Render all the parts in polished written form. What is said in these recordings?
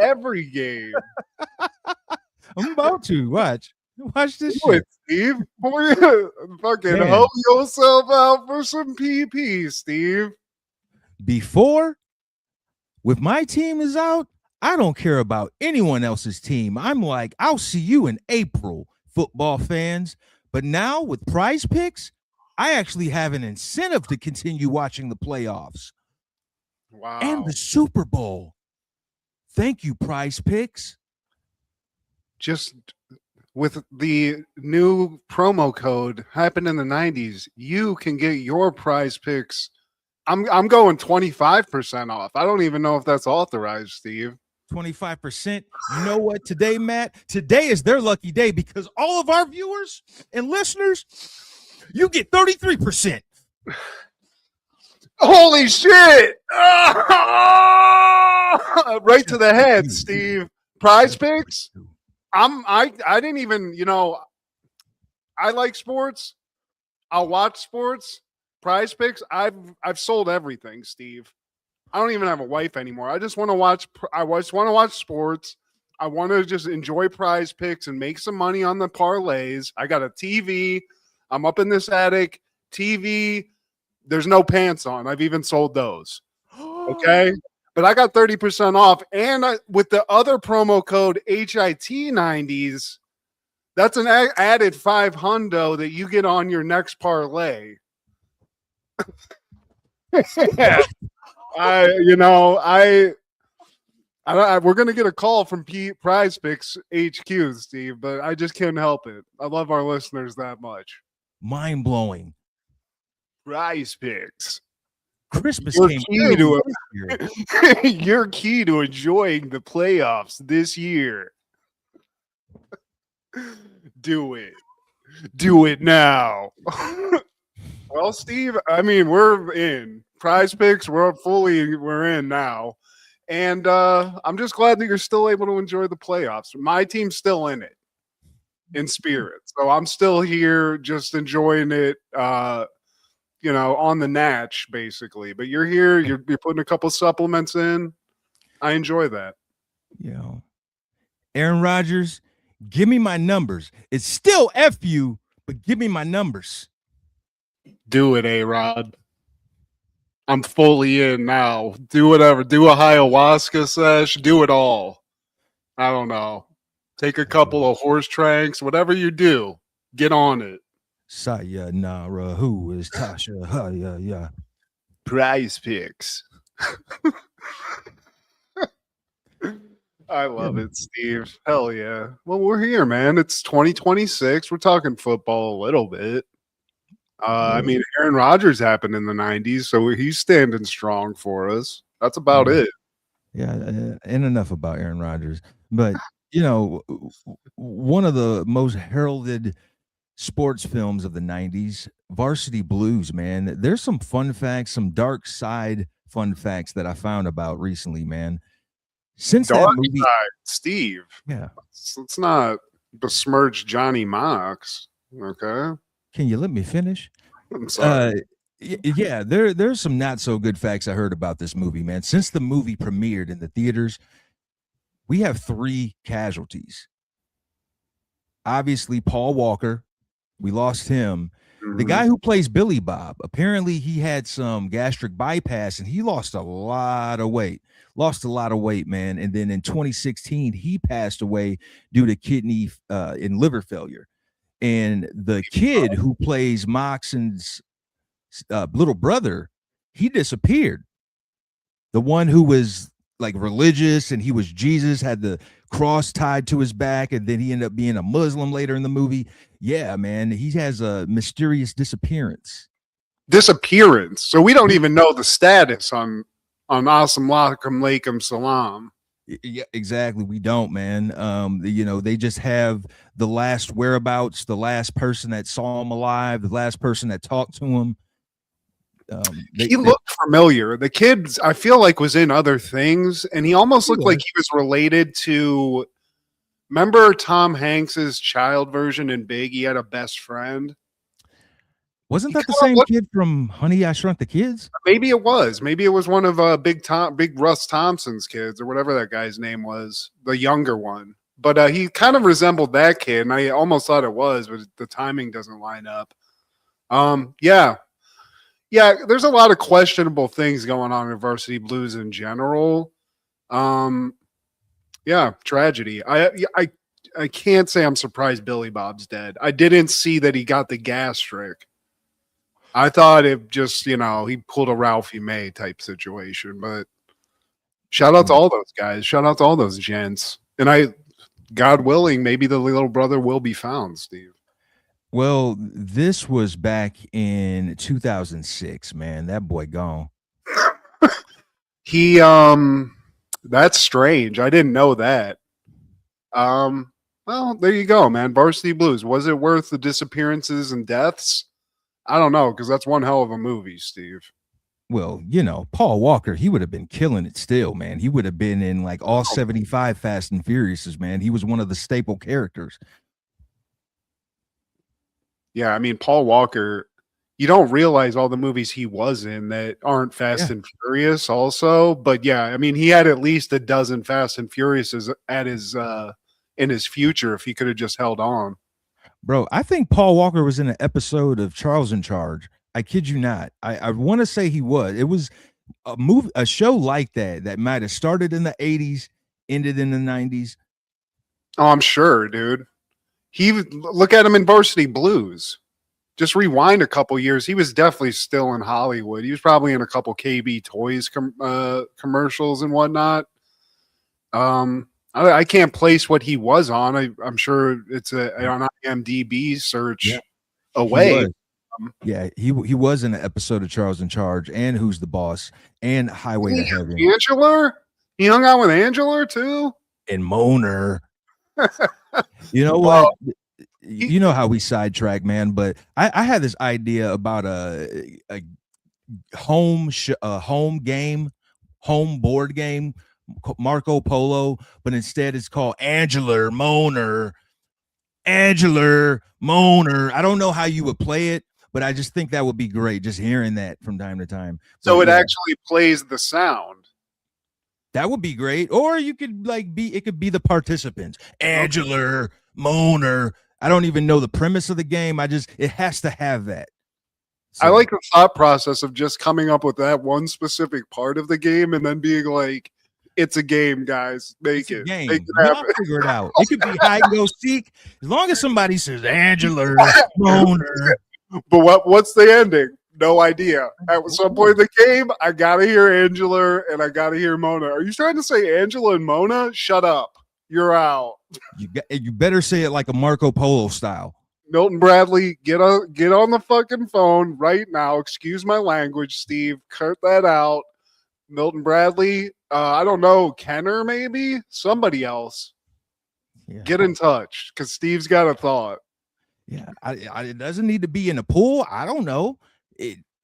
every game. I'm about to watch this Do shit. it, Steve. Fucking Man. help yourself out for some PP, Steve. Before, with my team is out, I don't care about anyone else's team. I'm like, I'll see you in April, football fans. But now with Prize Picks, I actually have an incentive to continue watching the playoffs Wow. and the Super Bowl. Thank you, Prize Picks. Just with the new promo code happened in the 90s, you can get your Prize Picks. I'm going 25% off. I don't even know if that's authorized, Steve. 25%. You know what today, Matt? Today is their lucky day because all of our viewers and listeners, you get 33%. Holy shit! Right to the head, Steve. Prize Picks? I didn't even, I like sports. I'll watch sports. Prize Picks, I've sold everything, Steve. I don't even have a wife anymore. I just want to watch. I just want to watch sports. I want to just enjoy Prize Picks and make some money on the parlays. I got a TV. I'm up in this attic. TV. There's no pants on. I've even sold those. Okay, but I got 30% off, and with the other promo code HIT90s, that's an added $500 that you get on your next parlay. Yeah. we're gonna get a call from Prize Picks HQ, Steve, but I just can't help it. I love our listeners that much. Mind blowing. Prize Picks. Christmas Your came key to your key to enjoying the playoffs this year. Do it now. Well, Steve, I mean, we're in Prize Picks. We're in now, and I'm just glad that you're still able to enjoy the playoffs. My team's still in it, in spirit. So I'm still here, just enjoying it. On the natch, basically. But you're here. You're putting a couple supplements in. I enjoy that. Aaron Rodgers, give me my numbers. It's still F you, but give me my numbers. Do it, A-Rod. I'm fully in now. Do whatever. Do a ayahuasca sesh. Do it all. I don't know. Take a couple of horse tranks. Whatever you do, get on it. Sayonara, who is Tasha? Yeah. Prize Picks. I love it, Steve. Hell yeah. Well, we're here, man. It's 2026. We're talking football a little bit. I mean, Aaron Rodgers happened in the 90s, so he's standing strong for us. That's about it. Yeah, and enough about Aaron Rodgers. But, one of the most heralded sports films of the 90s, Varsity Blues, man. There's some fun facts, some dark side fun facts that I found about recently, man. Since dark that movie, side, Steve. Yeah. Let's not besmirch Johnny Mox, okay? Can you let me finish? I'm sorry. Yeah, there's some not so good facts I heard about this movie, man. Since the movie premiered in the theaters, we have 3 casualties. Obviously, Paul Walker, we lost him. The guy who plays Billy Bob, apparently he had some gastric bypass and he lost a lot of weight. Man. And then in 2016, he passed away due to kidney and liver failure. And the kid who plays Moxon's little brother, he disappeared. The one who was like religious and he was Jesus, had the cross tied to his back, and then he ended up being a Muslim later in the movie. Yeah, man, he has a mysterious disappearance. So we don't even know the status on Awesome Alaikum Salam. Yeah, exactly. We don't, man. They just have the last whereabouts, the last person that saw him alive, the last person that talked to him. He looked familiar. The kid, I feel like, was in other things, and he almost looked like he was related to. Remember Tom Hanks's child version in Big? He had a best friend. Wasn't He that the kinda same looked, kid from Honey, I Shrunk the Kids? maybe it was. Maybe it was one of Big Russ Thompson's kids or whatever that guy's name was, the younger one. But he kind of resembled that kid, and I almost thought it was, but the timing doesn't line up. Yeah, yeah. There's a lot of questionable things going on in Varsity Blues in general. Um, yeah, tragedy. I can't say I'm surprised Billy Bob's dead. I didn't see that he got the gastric. I thought it just, he pulled a Ralphie May type situation, but shout out to all those guys. Shout out to all those gents. And God willing, maybe the little brother will be found, Steve. Well, this was back in 2006, man. That boy gone. He, that's strange. I didn't know that. Well, there you go, man. Varsity Blues. Was it worth the disappearances and deaths? I don't know, because that's one hell of a movie, Steve. Well, Paul Walker, he would have been killing it still, man. He would have been in like all 75 Fast and Furiouses, man. He was one of the staple characters. Yeah, I mean, Paul Walker, you don't realize all the movies he was in that aren't Fast and Furious also. But yeah, I mean, he had at least a dozen Fast and Furiouses at his in his future if he could have just held on. Bro, I think Paul Walker was in an episode of Charles in Charge. I kid you not. I want to say he was. It was a show like that might have started in the 80s, ended in the 90s. Oh, I'm sure, dude. Look at him in Varsity Blues. Just rewind a couple years. He was definitely still in Hollywood. He was probably in a couple KB Toys commercials and whatnot. I can't place what he was on. I'm sure it's an IMDb search away. He was in an episode of Charles in Charge and Who's the Boss and Highway to Heaven. Angela? He hung out with Angela too? And Moner. You know what? You know how we sidetrack, man. But I had this idea about a home board game, Marco Polo, but instead it's called Angela Moner. I don't know how you would play it, but I just think that would be great. Just hearing that from time to time. So it actually plays the sound. That would be great. Or you could it could be the participants. Angela Moner. I don't even know the premise of the game. It has to have that. So, I like the thought process of just coming up with that one specific part of the game and then being like, it's a game, guys. Make it happen. Figure it out. It could be hide and go seek as long as somebody says Angela Moner. But what's the ending? No idea. At some point in the game, I gotta hear Angela and I gotta hear Mona. Are you trying to say Angela and Mona? Shut up. You're out. You better say it like a Marco Polo style. Milton Bradley, get on the fucking phone right now. Excuse my language, Steve. Cut that out. Milton Bradley, I don't know, Kenner maybe? Somebody else. Yeah. Get in touch because Steve's got a thought. Yeah, it doesn't need to be in a pool. I don't know.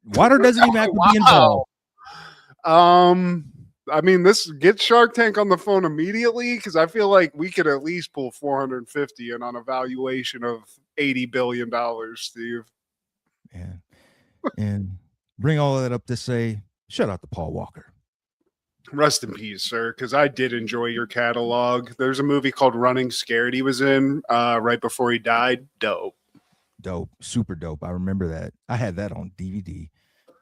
Water doesn't even have to be involved. I mean, get Shark Tank on the phone immediately because I feel like we could at least pull 450 in on a valuation of $80 billion, Steve. Yeah, and bring all of that up to say, shout out to Paul Walker. Rest in peace, sir, because I did enjoy your catalog. There's a movie called Running Scared he was in right before he died. Dope. Super dope. I remember that. I had that on DVD.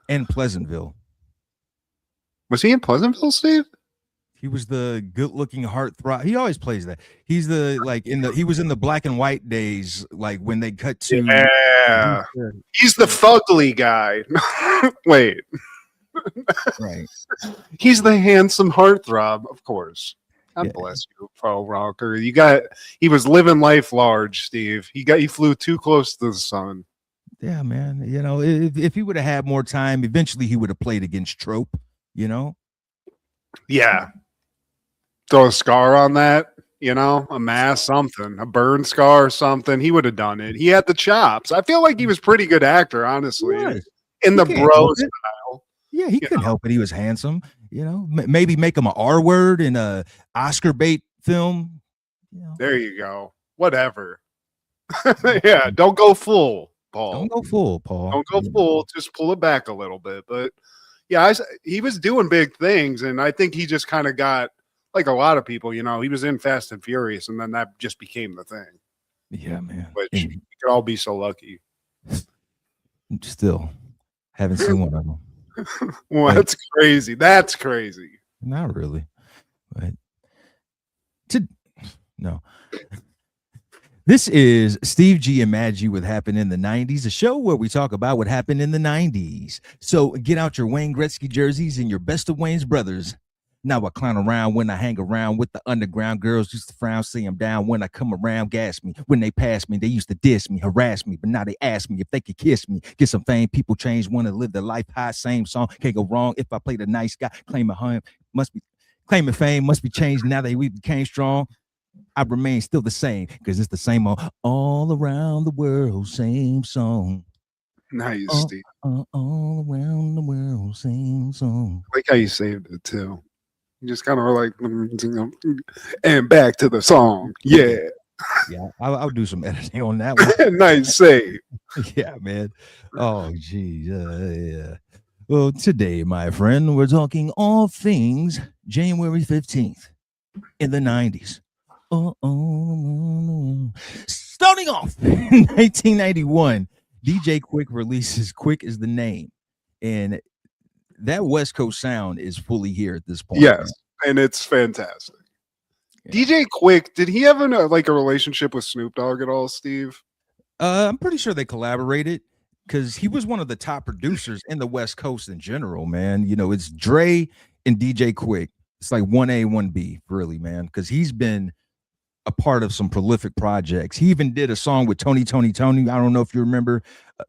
And Pleasantville. Was he in Pleasantville, Steve? He was the good-looking heartthrob. He always plays that. He's he was in the black and white days, like when they cut to. Yeah. He's the fugly guy. Wait. Right. He's the handsome heartthrob, of course. God bless you, Paul Walker. He was living life large, Steve. He flew too close to the sun. Yeah, man. If he would have had more time, eventually he would have played against Trope, Yeah. Throw a scar on that, a mass, something, a burn scar or something. He would have done it. He had the chops. I feel like he was a pretty good actor, honestly. In the bro style. Yeah, he couldn't help it. He was handsome. Maybe make him an R word in a Oscar bait film. There you go. Whatever. Yeah, don't go full. Paul. Don't go full, Paul. Don't go full. Just pull it back a little bit. But yeah, he was doing big things, and I think he just kind of got, like a lot of people, he was in Fast and Furious, and then that just became the thing. Yeah, man. Which we could all be so lucky. Still haven't seen one of them. Well, that's crazy. That's crazy. Not really, but no. This is Steve G and Mad G with Happened in the 90s, a show where we talk about what happened in the 90s. So get out your Wayne Gretzky jerseys and your Best of Wayne's brothers. Now I clown around when I hang around with the underground girls. Used to frown, see them down when I come around, gas me. When they pass me, they used to diss me, harass me, but now they ask me if they could kiss me. Get some fame, people change, want to live their life high. Same song, can't go wrong. If I play the nice guy, claiming fame, must be changed now that we became strong. I remain still the same because it's the same all around the world, same song. Nice, Steve. All around the world, same song. I like how you saved it too. You just kind of were like, and back to the song. Yeah. Yeah, I'll do some editing on that one. Nice save. Yeah, man. Oh, geez. Yeah. Well, today, my friend, we're talking all things January 15th in the 90s. Starting off in 1991, DJ Quick releases Quick is the Name. And that West Coast sound is fully here at this point. Yes, and it's fantastic. Yeah. DJ Quick, did he have a relationship with Snoop Dogg at all, Steve? I'm pretty sure they collaborated because he was one of the top producers in the West Coast in general, man. It's Dre and DJ Quick. It's like 1A, 1B, really, man, because he's been a part of some prolific projects. He even did a song with Tony. I don't know if you remember.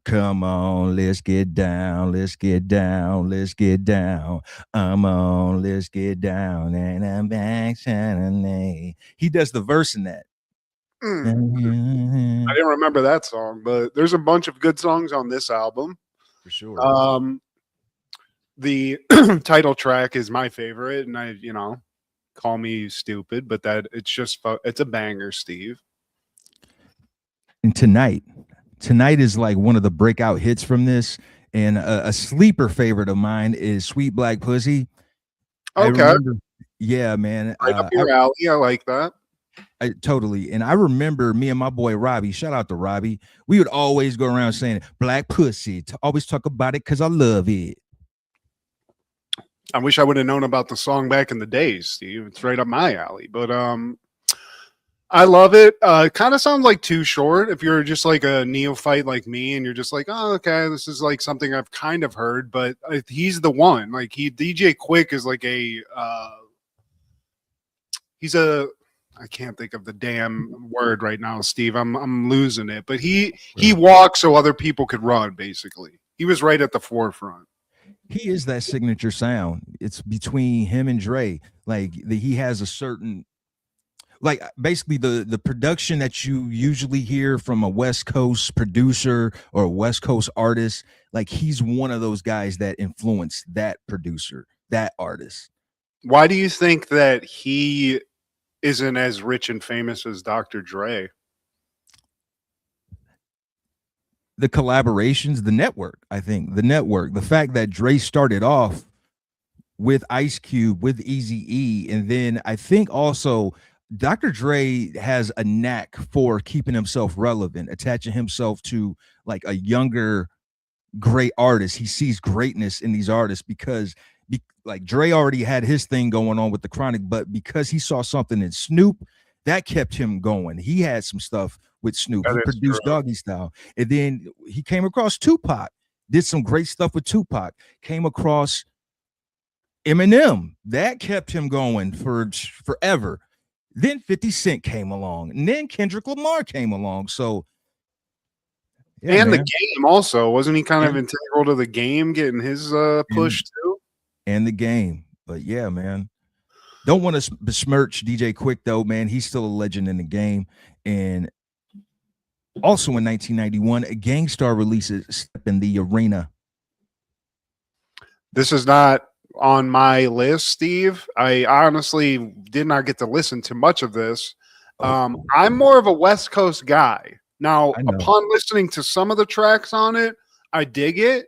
Come on, let's get down, let's get down, let's get down. Come on, let's get down, and I'm back Saturday. He does the verse in that. I didn't remember that song, but there's a bunch of good songs on this album. For sure. The title track is my favorite, and I, call me stupid, but it's a banger, Steve. And tonight is like one of the breakout hits from this, and a sleeper favorite of mine is Sweet Black Pussy. Okay. Yeah, man. Right up your alley. I like that. Totally. And I remember me and my boy Robbie, shout out to Robbie, we would always go around saying Black Pussy, to always talk about it because I love it. I wish I would have known about the song back in the days, Steve. It's right up my alley. But I love it. It kind of sounds like Too Short if you're just like a neophyte like me and you're just like, oh, okay, this is like something I've kind of heard, but he's the one. Like DJ Quick is like I can't think of the damn word right now, Steve. I'm losing it. But he walked so other people could run, basically. He was right at the forefront. He is that signature sound. It's between him and Dre. Like he has a certain, like basically the production that you usually hear from a West Coast producer or a West Coast artist. Like he's one of those guys that influenced that producer, that artist. Why do you think that he isn't as rich and famous as Dr. Dre? The collaborations, the network, I think the fact that Dre started off with Ice Cube, with Eazy-E, and then I think also Dr. Dre has a knack for keeping himself relevant, attaching himself to like a younger, great artist. He sees greatness in these artists because like Dre already had his thing going on with the Chronic, but because he saw something in Snoop, that kept him going. He had some stuff with Snoop. He produced Doggy Style. And then he came across Tupac, did some great stuff with Tupac, came across Eminem. That kept him going for forever. Then 50 Cent came along, and then Kendrick Lamar came along. So, yeah, and man. The Game also. Wasn't he kind of integral to the Game getting his push too? And the Game. But yeah, man. Don't want to besmirch DJ Quick, though, man. He's still a legend in the game. And also in 1991, a Gang Starr releases Step in the Arena. This is not on my list, Steve. I honestly did not get to listen to much of this. I'm more of a West Coast guy. Now, I know. upon listening to some of the tracks on it, I dig it.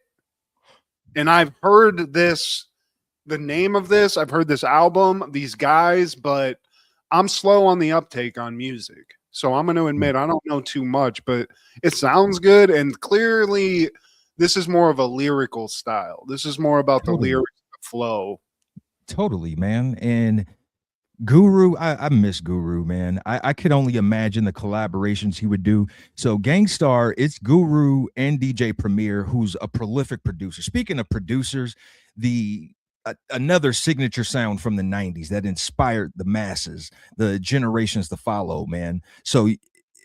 And I've heard this, the name of this, I've heard this album, these guys, but I'm slow on the uptake on music. So I'm going to admit I don't know too much, but it sounds good. And clearly, this is more of a lyrical style. This is more about the lyrics, the flow. Totally, man. And Guru, I miss Guru, man. I could only imagine the collaborations he would do. So Gangstar, it's Guru and DJ Premier, who's a prolific producer. Speaking of producers, another signature sound from the 90s that inspired the masses, the generations to follow, man. So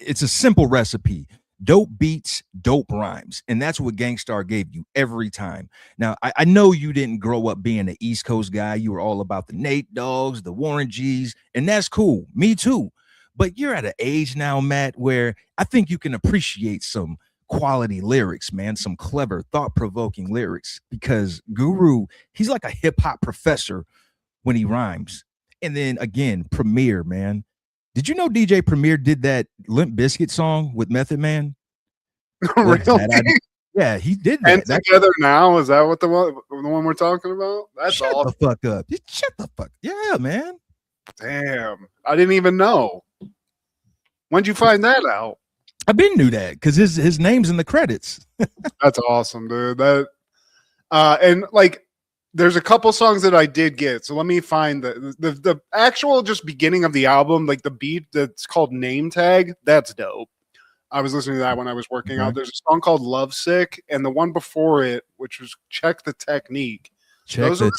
it's a simple recipe. Dope beats, dope rhymes. And that's what Gangstar gave you every time. Now, I know you didn't grow up being an East Coast guy. You were all about the Nate Dogs, the Warren G's, and that's cool. Me too. But you're at an age now, Matt, where I think you can appreciate some quality lyrics, man, some clever, thought-provoking lyrics, because Guru, he's like a hip-hop professor when he rhymes. And then again, Premier, man. Did you know DJ Premier did that Limp Bizkit song with Method Man? Really? Yeah, he did that. And Together Now, is that what the one we're talking about? That's shut awesome. the fuck up. Just shut the fuck. Yeah, man. Damn, I didn't even know. When'd you find that out? I been knew that because his name's in the credits. That's awesome, dude. That and like there's a couple songs that I did get. So let me find the actual just beginning of the album, like the beat that's called Name Tag. That's dope. I was listening to that when I was working out. There's a song called Love Sick, and the one before it, which was Check the Technique. Those are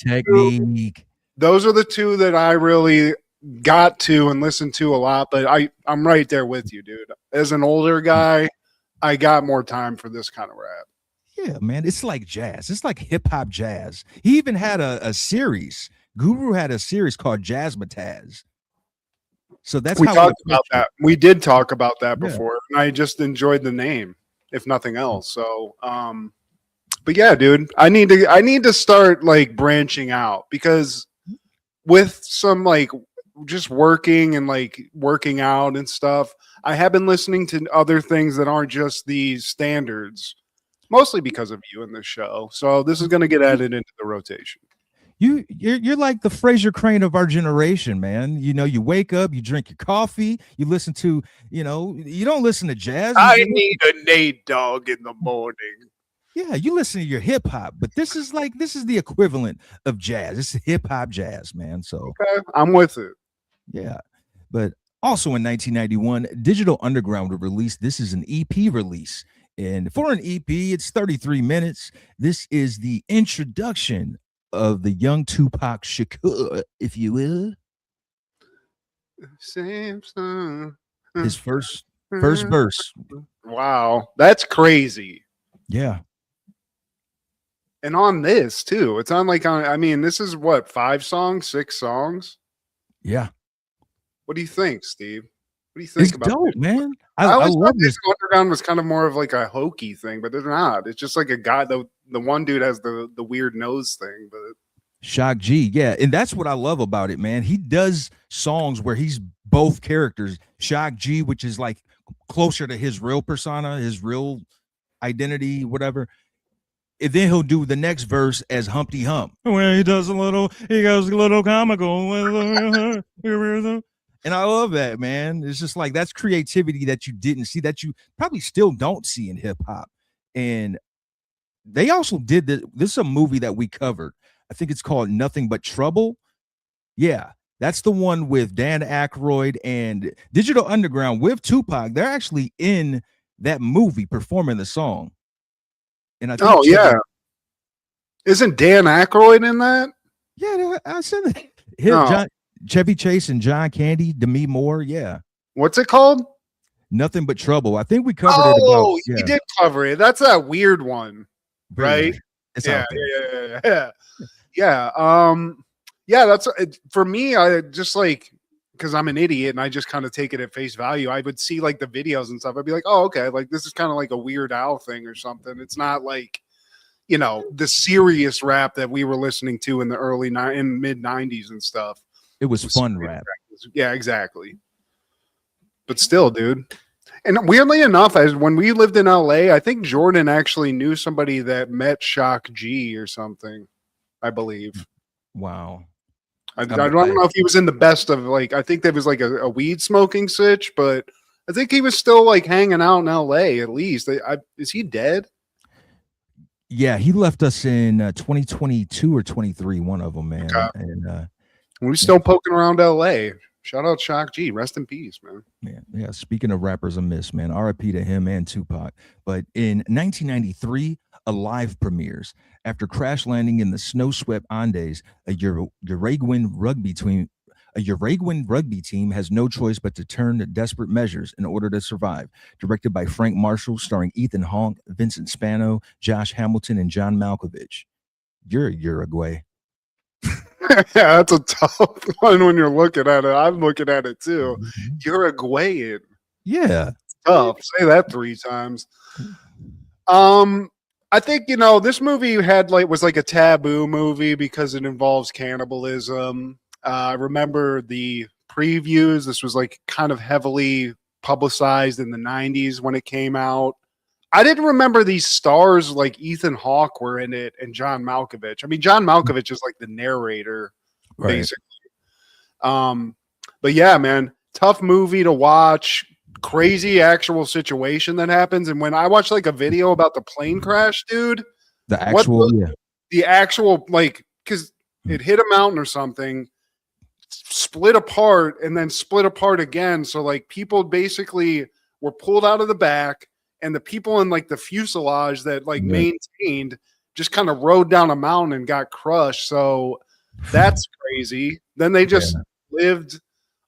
the two that I really got to and listened to a lot, but I'm right there with you, dude. As an older guy, I got more time for this kind of rap. Yeah, man, it's like jazz. It's like hip hop jazz. He even had a series. Guru had a series called Jazzmatazz. So that's we how talked about that. We did talk about that before, and I just enjoyed the name, if nothing else. So, but yeah, dude, I need to start like branching out, because with some like just working and like working out and stuff, I have been listening to other things that aren't just these standards, mostly because of you in this show. So this is going to get added into the rotation. You're like the Fraser Crane of our generation, man. You know, you wake up, you drink your coffee, you listen to, you don't listen to jazz. I need a Nate Dogg in the morning. Yeah, you listen to your hip hop, but this is the equivalent of jazz. It's hip hop jazz, man. So okay, I'm with it. Yeah, but also in 1991, Digital Underground would release. This is an EP release, and for an EP, it's 33 minutes. This is the introduction of the young Tupac Shakur, if you will. His first verse. Wow, that's crazy. Yeah. And on this too, it's on like I mean, this is what, 5 songs, 6 songs? Yeah. What do you think, Steve? What do you think it's about dope, this? Man? I always love thought this. Underground was kind of more of like a hokey thing, but they're not. It's just like a guy. The one dude has the weird nose thing, but Shock G, yeah, and that's what I love about it, man. He does songs where he's both characters. Shock G, which is like closer to his real persona, his real identity, whatever. And then he'll do the next verse as Humpty Hump, where he goes a little comical. And I love that, man. It's just like that's creativity that you didn't see, that you probably still don't see in hip hop. And they also did this. This is a movie that we covered. I think it's called Nothing But Trouble. Yeah, that's the one with Dan Aykroyd and Digital Underground with Tupac. They're actually in that movie performing the song. And I think isn't Dan Aykroyd in that? Yeah, I said it. Chevy Chase and John Candy, Demi Moore. Yeah. What's it called? Nothing But Trouble. I think we covered it. Oh, you did cover it. That's that weird one, right? Yeah. That's for me. I just like, because I'm an idiot and I just kind of take it at face value. I would see like the videos and stuff. I'd be like, oh, okay, like this is kind of like a Weird Al thing or something. It's not like, the serious rap that we were listening to in the mid 90s and stuff. It was fun rap. Yeah, exactly. But still, dude. And weirdly enough, as when we lived in LA, I think Jordan actually knew somebody that met Shock G or something, I believe. Wow. I don't know if he was in the best of, like, I think there was like a weed smoking sitch, but I think he was still like hanging out in LA at least. Is he dead? Yeah, he left us in 2022 or 23, one of them, man. Okay. And We're still poking around LA. Shout out Shock G. Rest in peace, man. yeah. Speaking of rappers I miss, man, RIP to him and Tupac. But in 1993, Alive premieres after crash landing in the snow-swept Andes. Uruguayan rugby team has no choice but to turn to desperate measures in order to survive. Directed by Frank Marshall, starring Ethan Hawke, Vincent Spano, Josh Hamilton, and John Malkovich. You're Uruguay. Yeah, that's a tough one when you're looking at it. I'm looking at it too. Uruguayan. Yeah. Tough. Say that 3 times. I think, this movie was like a taboo movie because it involves cannibalism. I remember the previews. This was like kind of heavily publicized in the 90s when it came out. I didn't remember these stars like Ethan Hawke were in it and John Malkovich. I mean, John Malkovich is like the narrator, basically. But yeah, man, tough movie to watch. Crazy actual situation that happens. And when I watched like a video about the plane crash, dude, the actual, like, because it hit a mountain or something, split apart, and then split apart again. So like people basically were pulled out of the back, and the people in like the fuselage that like maintained just kind of rode down a mountain and got crushed. So that's crazy. Then they just lived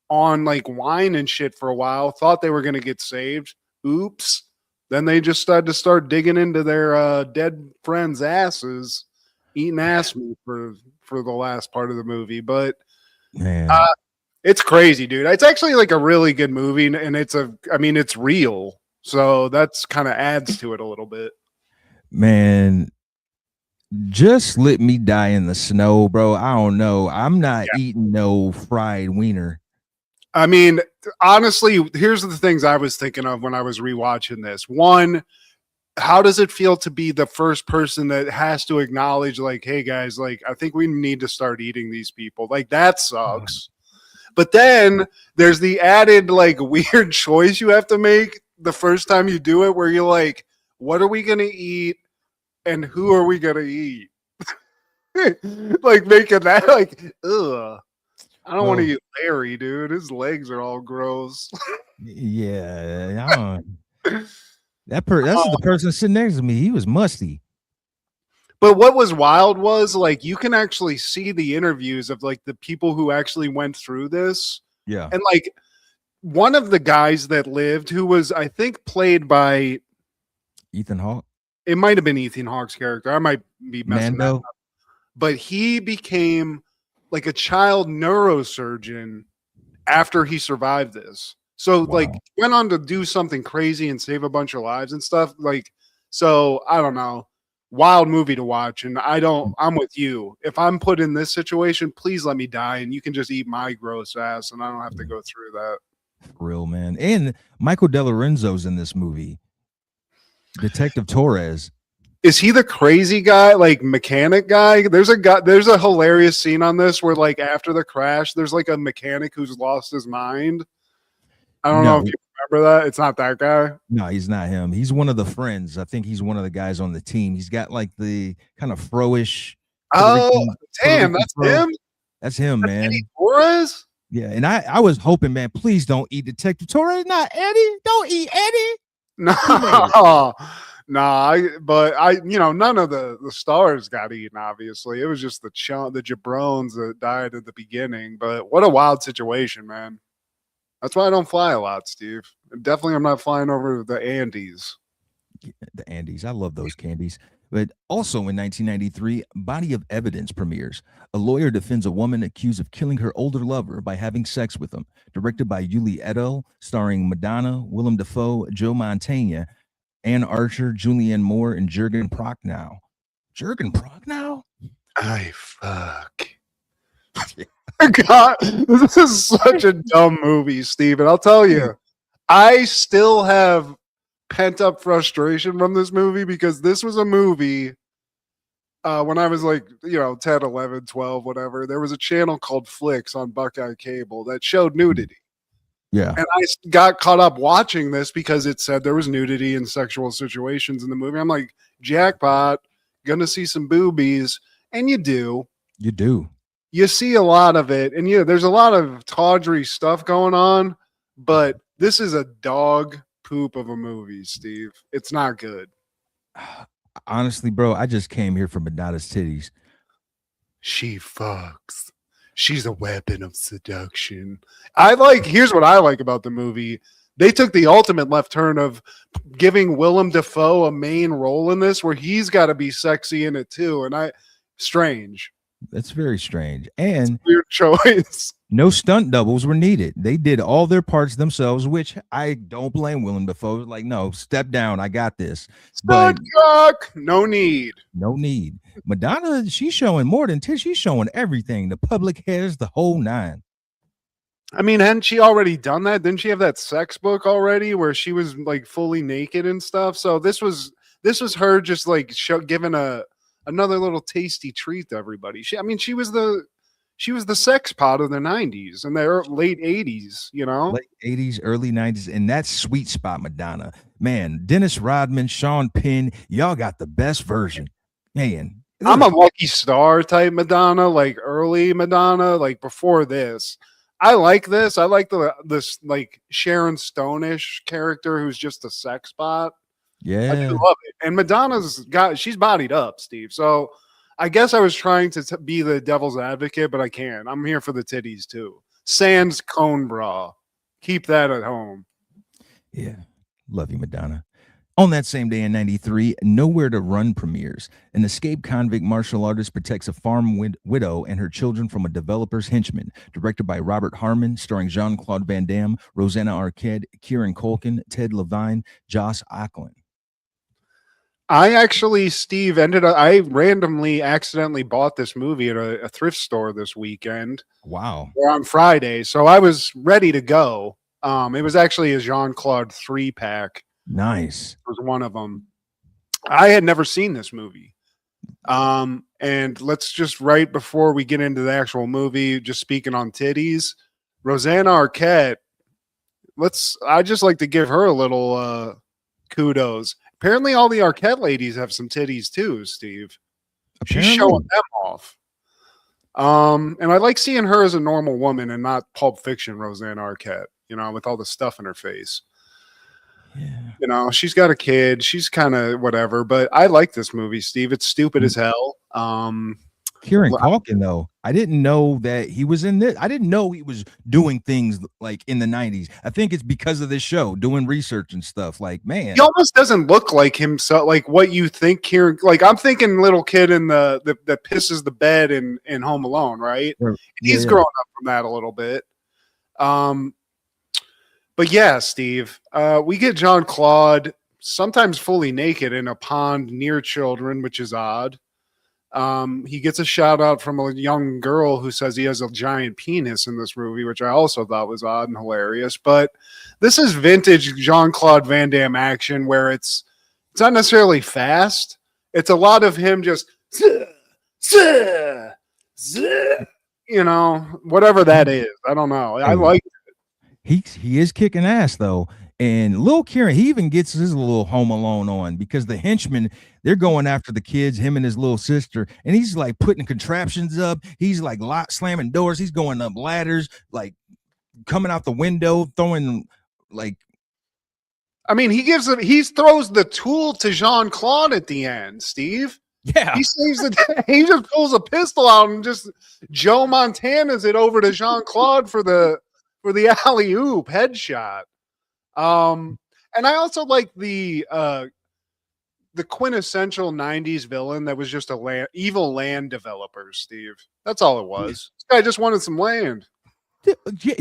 on like wine and shit for a while, thought they were going to get saved. Oops. Then they just started to start digging into their dead friends' asses, eating ass meat for the last part of the movie. But it's crazy, dude. It's actually like a really good movie, and it's real. So that's kind of adds to it a little bit. Man, just let me die in the snow, bro. I don't know. I'm not eating no fried wiener. I mean, honestly, here's the things I was thinking of when I was rewatching this. One, how does it feel to be the first person that has to acknowledge, like, hey guys, like, I think we need to start eating these people? Like, that sucks. But then there's the added like weird choice you have to make the first time you do it, where you're like, what are we gonna eat and who are we gonna eat? Like making that like, ugh. I don't want to eat Larry, dude. His legs are all gross. Yeah, that's the person sitting next to me. He was musty. But what was wild was like you can actually see the interviews of like the people who actually went through this. Yeah. And like one of the guys that lived, who was, I think, played by Ethan Hawke. It might have been Ethan Hawke's character. I might be messing that up. But he became like a child neurosurgeon after he survived this. So like went on to do something crazy and save a bunch of lives and stuff. Like, so I don't know. Wild movie to watch. And I'm with you. If I'm put in this situation, please let me die and you can just eat my gross ass and I don't have to go through that. For real, man. And Michael De Lorenzo's in this movie. Detective Torres. Is he the crazy guy, like mechanic guy? There's a hilarious scene on this where like after the crash, there's like a mechanic who's lost his mind. I don't know if you remember that. It's not that guy. No, he's not him. He's one of the friends. I think he's one of the guys on the team. He's got like the kind of fro-ish. Oh, damn, that's him? That's him, man. Eddie Torres? Yeah, and I was hoping, man, please don't eat Detective Torres. Not Eddie. Don't eat Eddie. No. But none of the stars got eaten, obviously. It was just the jabrones that died at the beginning. But what a wild situation, man. That's why I don't fly a lot, Steve. Definitely I'm not flying over the Andes. The Andes. I love those candies. But also in 1993, Body of Evidence premieres. A lawyer defends a woman accused of killing her older lover by having sex with him. Directed by Yuli Edo, starring Madonna, Willem Dafoe, Joe Mantegna, Ann Archer, Julianne Moore, and Jürgen Prochnow. Jürgen Prochnow? I fuck. God, this is such a dumb movie, Steven. I'll tell you. I still have pent up frustration from this movie because this was a movie when I was like, 10, 11, 12, whatever. There was a channel called Flicks on Buckeye Cable that showed nudity. Yeah. And I got caught up watching this because it said there was nudity and sexual situations in the movie. I'm like, jackpot, gonna see some boobies. And you do. You do. You see a lot of it. And there's a lot of tawdry stuff going on, but this is a dog poop of a movie, Steve. It's not good. Honestly, bro, I just came here for Madonna's titties. She fucks. She's a weapon of seduction. Here's what I like about the movie. They took the ultimate left turn of giving Willem Dafoe a main role in this where he's got to be sexy in it too. And strange. That's very strange. And weird choice. No stunt doubles were needed. They did all their parts themselves, which I don't blame Willem Dafoe. Like, no, step down. I got this. Stunt cock. No need. No need. Madonna, she's showing more than she's showing everything. The public has the whole nine. I mean, hadn't she already done that? Didn't she have that sex book already where she was like fully naked and stuff? So this was her just like giving another little tasty treat to everybody. She was the sex pot of the 90s and the late 80s, Late 80s, early 90s, and that sweet spot Madonna. Man, Dennis Rodman, Sean Penn, y'all got the best version. Man. I'm a Lucky Star type Madonna, like early Madonna, like before this. I like this. I like this like Sharon Stone-ish character who's just a sex bot. Yeah. I do love it. And Madonna's she's bodied up, Steve. So I guess I was trying to be the devil's advocate, but I can't. I'm here for the titties too. Sans cone bra. Keep that at home. Yeah. Love you, Madonna. On that same day in 93, Nowhere to Run premieres. An escaped convict martial artist protects a farm widow and her children from a developer's henchman. Directed by Robert Harmon, starring Jean-Claude Van Damme, Rosanna Arquette, Kieran Culkin, Ted Levine, Joss Ackland. I actually, Steve, I randomly accidentally bought this movie at a thrift store this weekend. Wow. Or on Friday. So I was ready to go. It was actually a Jean-Claude 3-pack. Nice. It was one of them. I had never seen this movie. And let's just right before we get into the actual movie, just speaking on titties, Rosanna Arquette, I just like to give her a little kudos. Apparently all the Arquette ladies have some titties too, Steve. Apparently. She's showing them off. And I like seeing her as a normal woman and not Pulp Fiction Rosanna Arquette, with all the stuff in her face. Yeah. She's got a kid. She's kind of whatever, but I like this movie, Steve. It's stupid as hell. Kieran Culkin, though, I didn't know that he was in this. I didn't know he was doing things like in the 90s. I think it's because of this show, doing research and stuff. Like, man, he almost doesn't look like himself, like what you think Kieran. Like, I'm thinking little kid in that pisses the bed in Home Alone, right? Yeah, he's growing up from that a little bit. But yeah, Steve, we get Jean-Claude sometimes fully naked in a pond near children, which is odd. He gets a shout out from a young girl who says he has a giant penis in this movie, which I also thought was odd and hilarious. But this is vintage Jean-Claude Van Damme action where it's not necessarily fast. It's a lot of him just, whatever that is. I don't know. I like it. He is kicking ass though. And Lil Kieran, he even gets his little Home Alone on because the henchmen, they're going after the kids, him and his little sister, and he's like putting contraptions up. He's like slamming doors. He's going up ladders, like coming out the window, throwing like. I mean, he throws the tool to Jean-Claude at the end, Steve. Yeah, he saves the. He just pulls a pistol out and just Joe Montana's it over to Jean-Claude for the alley-oop headshot. And I also like the quintessential 90s villain that was just evil land developer, Steve. That's all it was. This guy just wanted some land.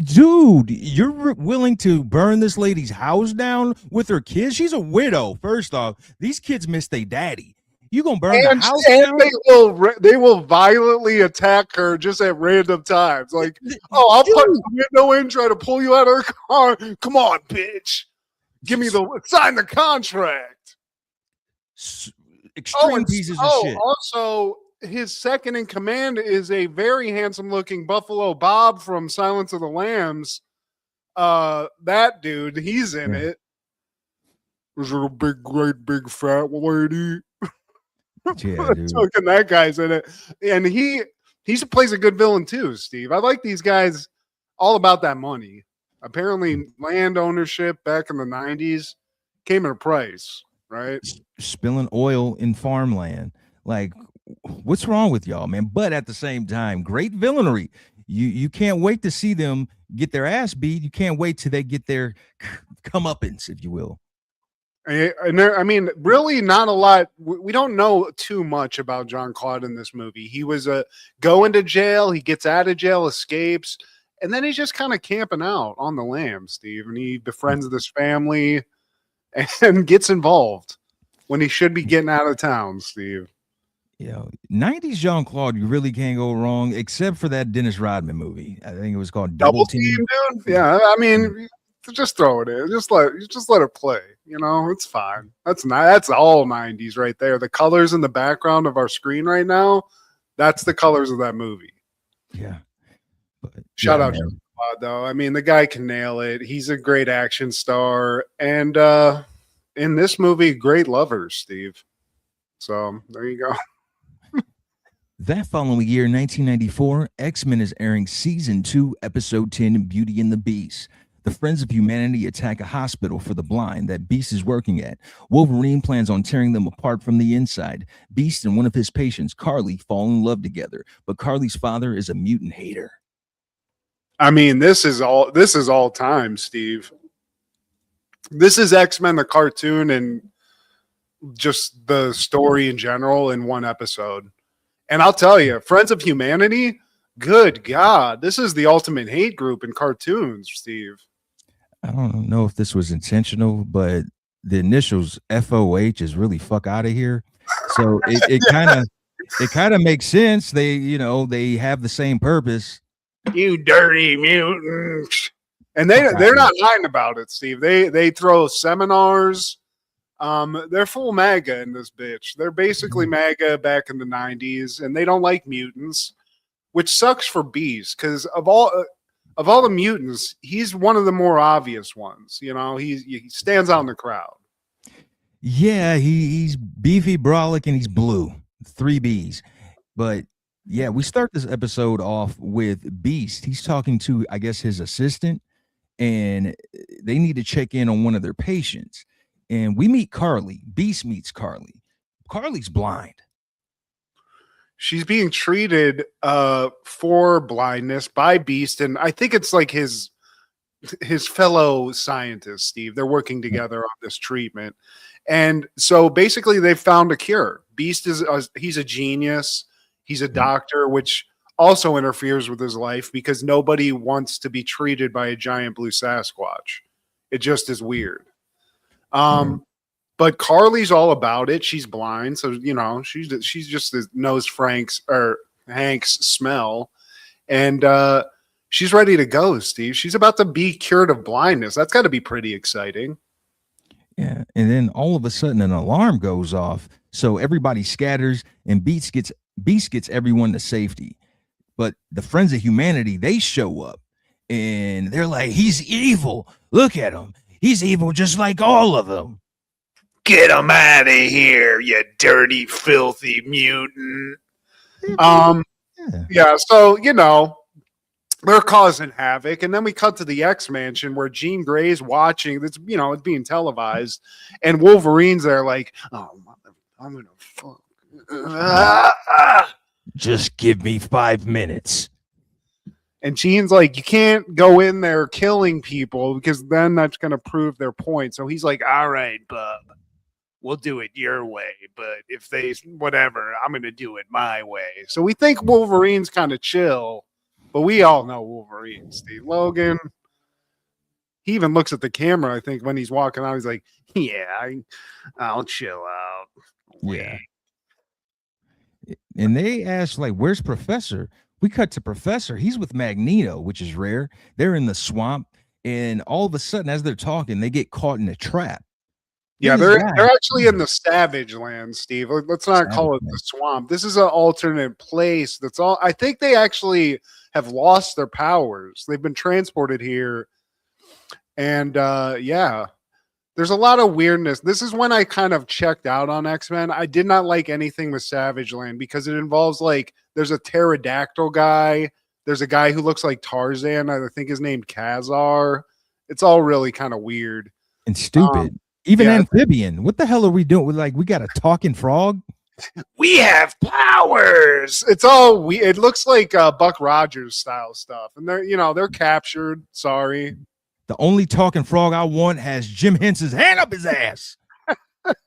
Dude, you're willing to burn this lady's house down with her kids? She's a widow. First off, these kids miss their daddy. You gonna burn the house and down? they will violently attack her just at random times. Like, oh, I'll Dude. punch the window in, try to pull you out of the car. Come on, bitch. Give me sign the contract. Extreme pieces of shit. Also, his second in command is a very handsome looking Buffalo Bob from Silence of the Lambs. That dude, he's in it. Is it a great big fat lady? Yeah, dude. Talking that guy's in it, and he plays a good villain too. Steve, I like these guys. All about that money. Apparently, land ownership back in the '90s came at a price, right? Spilling oil in farmland. Like, what's wrong with y'all, man? But at the same time, great villainy. You can't wait to see them get their ass beat. You can't wait till they get their comeuppance, if you will. And there, I mean, really not a lot. We don't know too much about Jean-Claude in this movie. He was going to jail. He gets out of jail, escapes, and then he's just kind of camping out on the lam, Steve. And he befriends this family and gets involved when he should be getting out of town, Steve. Yeah, 90s Jean-Claude, you really can't go wrong, except for that Dennis Rodman movie. I think it was called Double Team. Dude. Yeah, I mean, just throw it in. Just let it play. You know, it's fine. That's all 90s right there. The colors in the background of our screen right now, that's the colors of that movie. Yeah. But, Shout out Jean-Claude, though. I mean, the guy can nail it. He's a great action star, and in this movie, great lovers, Steve. So there you go. That following year, 1994, X-Men is airing Season 2, Episode 10, Beauty and the Beast. The Friends of Humanity attack a hospital for the blind that Beast is working at. Wolverine plans on tearing them apart from the inside. Beast and one of his patients, Carly, fall in love together, but Carly's father is a mutant hater. I mean, this is all time, Steve. This is X-Men the cartoon and just the story in general in one episode. And I'll tell you, Friends of Humanity, good God, this is the ultimate hate group in cartoons, Steve. I don't know if this was intentional, but the initials FOH is really fuck out of here. So it kind of makes sense. They have the same purpose. You dirty mutant. And they're not lying about it, Steve. They throw seminars. They're full MAGA in this bitch. They're basically MAGA back in the 90s, and they don't like mutants, which sucks for Beast because of all the mutants, he's one of the more obvious ones. You know, he stands out in the crowd. Yeah, he's beefy, brolic, and he's blue. 3 B's. But yeah, we start this episode off with Beast. He's talking to, I guess, his assistant, and they need to check in on one of their patients. And we meet Carly. Beast meets Carly. Carly's blind. She's being treated for blindness by Beast, and I think it's like his fellow scientists, Steve. They're working together on this treatment. And so basically they found a cure. Beast he's a genius. He's a doctor, which also interferes with his life because nobody wants to be treated by a giant blue Sasquatch. It just is weird. But Carly's all about it. She's blind, so you know she's just knows Hank's smell, and she's ready to go. Steve, she's about to be cured of blindness. That's got to be pretty exciting. Yeah, and then all of a sudden an alarm goes off, so everybody scatters, and Beast gets everyone to safety. But the Friends of Humanity, they show up, and they're like, "He's evil. Look at him. He's evil, just like all of them." Get him out of here, you dirty, filthy mutant. Yeah. So you know they're causing havoc, and then we cut to the X Mansion where Jean Grey's watching. It's it's being televised, and Wolverine's there like, "Oh, I'm gonna fuck." Just give me 5 minutes. And Jean's like, you can't go in there killing people because then that's going to prove their point. So he's like, all right, bub, we'll do it your way. But if whatever, I'm going to do it my way. So we think Wolverine's kind of chill, but we all know Wolverine, Steve. Logan, he even looks at the camera, I think, when he's walking out. He's like, yeah, I'll chill out. Yeah. And they asked, like, where's Professor? We cut to Professor. He's with Magneto, which is rare. They're in the swamp, and all of a sudden, as they're talking, they get caught in a trap. Yeah, This they're guy, they're actually in the Savage Land, Steve. Let's not Savage, call it man. the swamp. This is an alternate place. That's all. I think they actually have lost their powers. They've been transported here, and yeah, there's a lot of weirdness. This is when I kind of checked out on X-Men. I did not like anything with Savage Land because it involves like there's a pterodactyl guy. There's a guy who looks like Tarzan. I think his name Kazar. It's all really kind of weird And stupid. Even yeah. amphibian. What the hell are we doing? Like, we got a talking frog? We have powers. It's all we. It looks like Buck Rogers style stuff, and they're captured. Sorry. The only talking frog I want has Jim Henson's hand up his ass.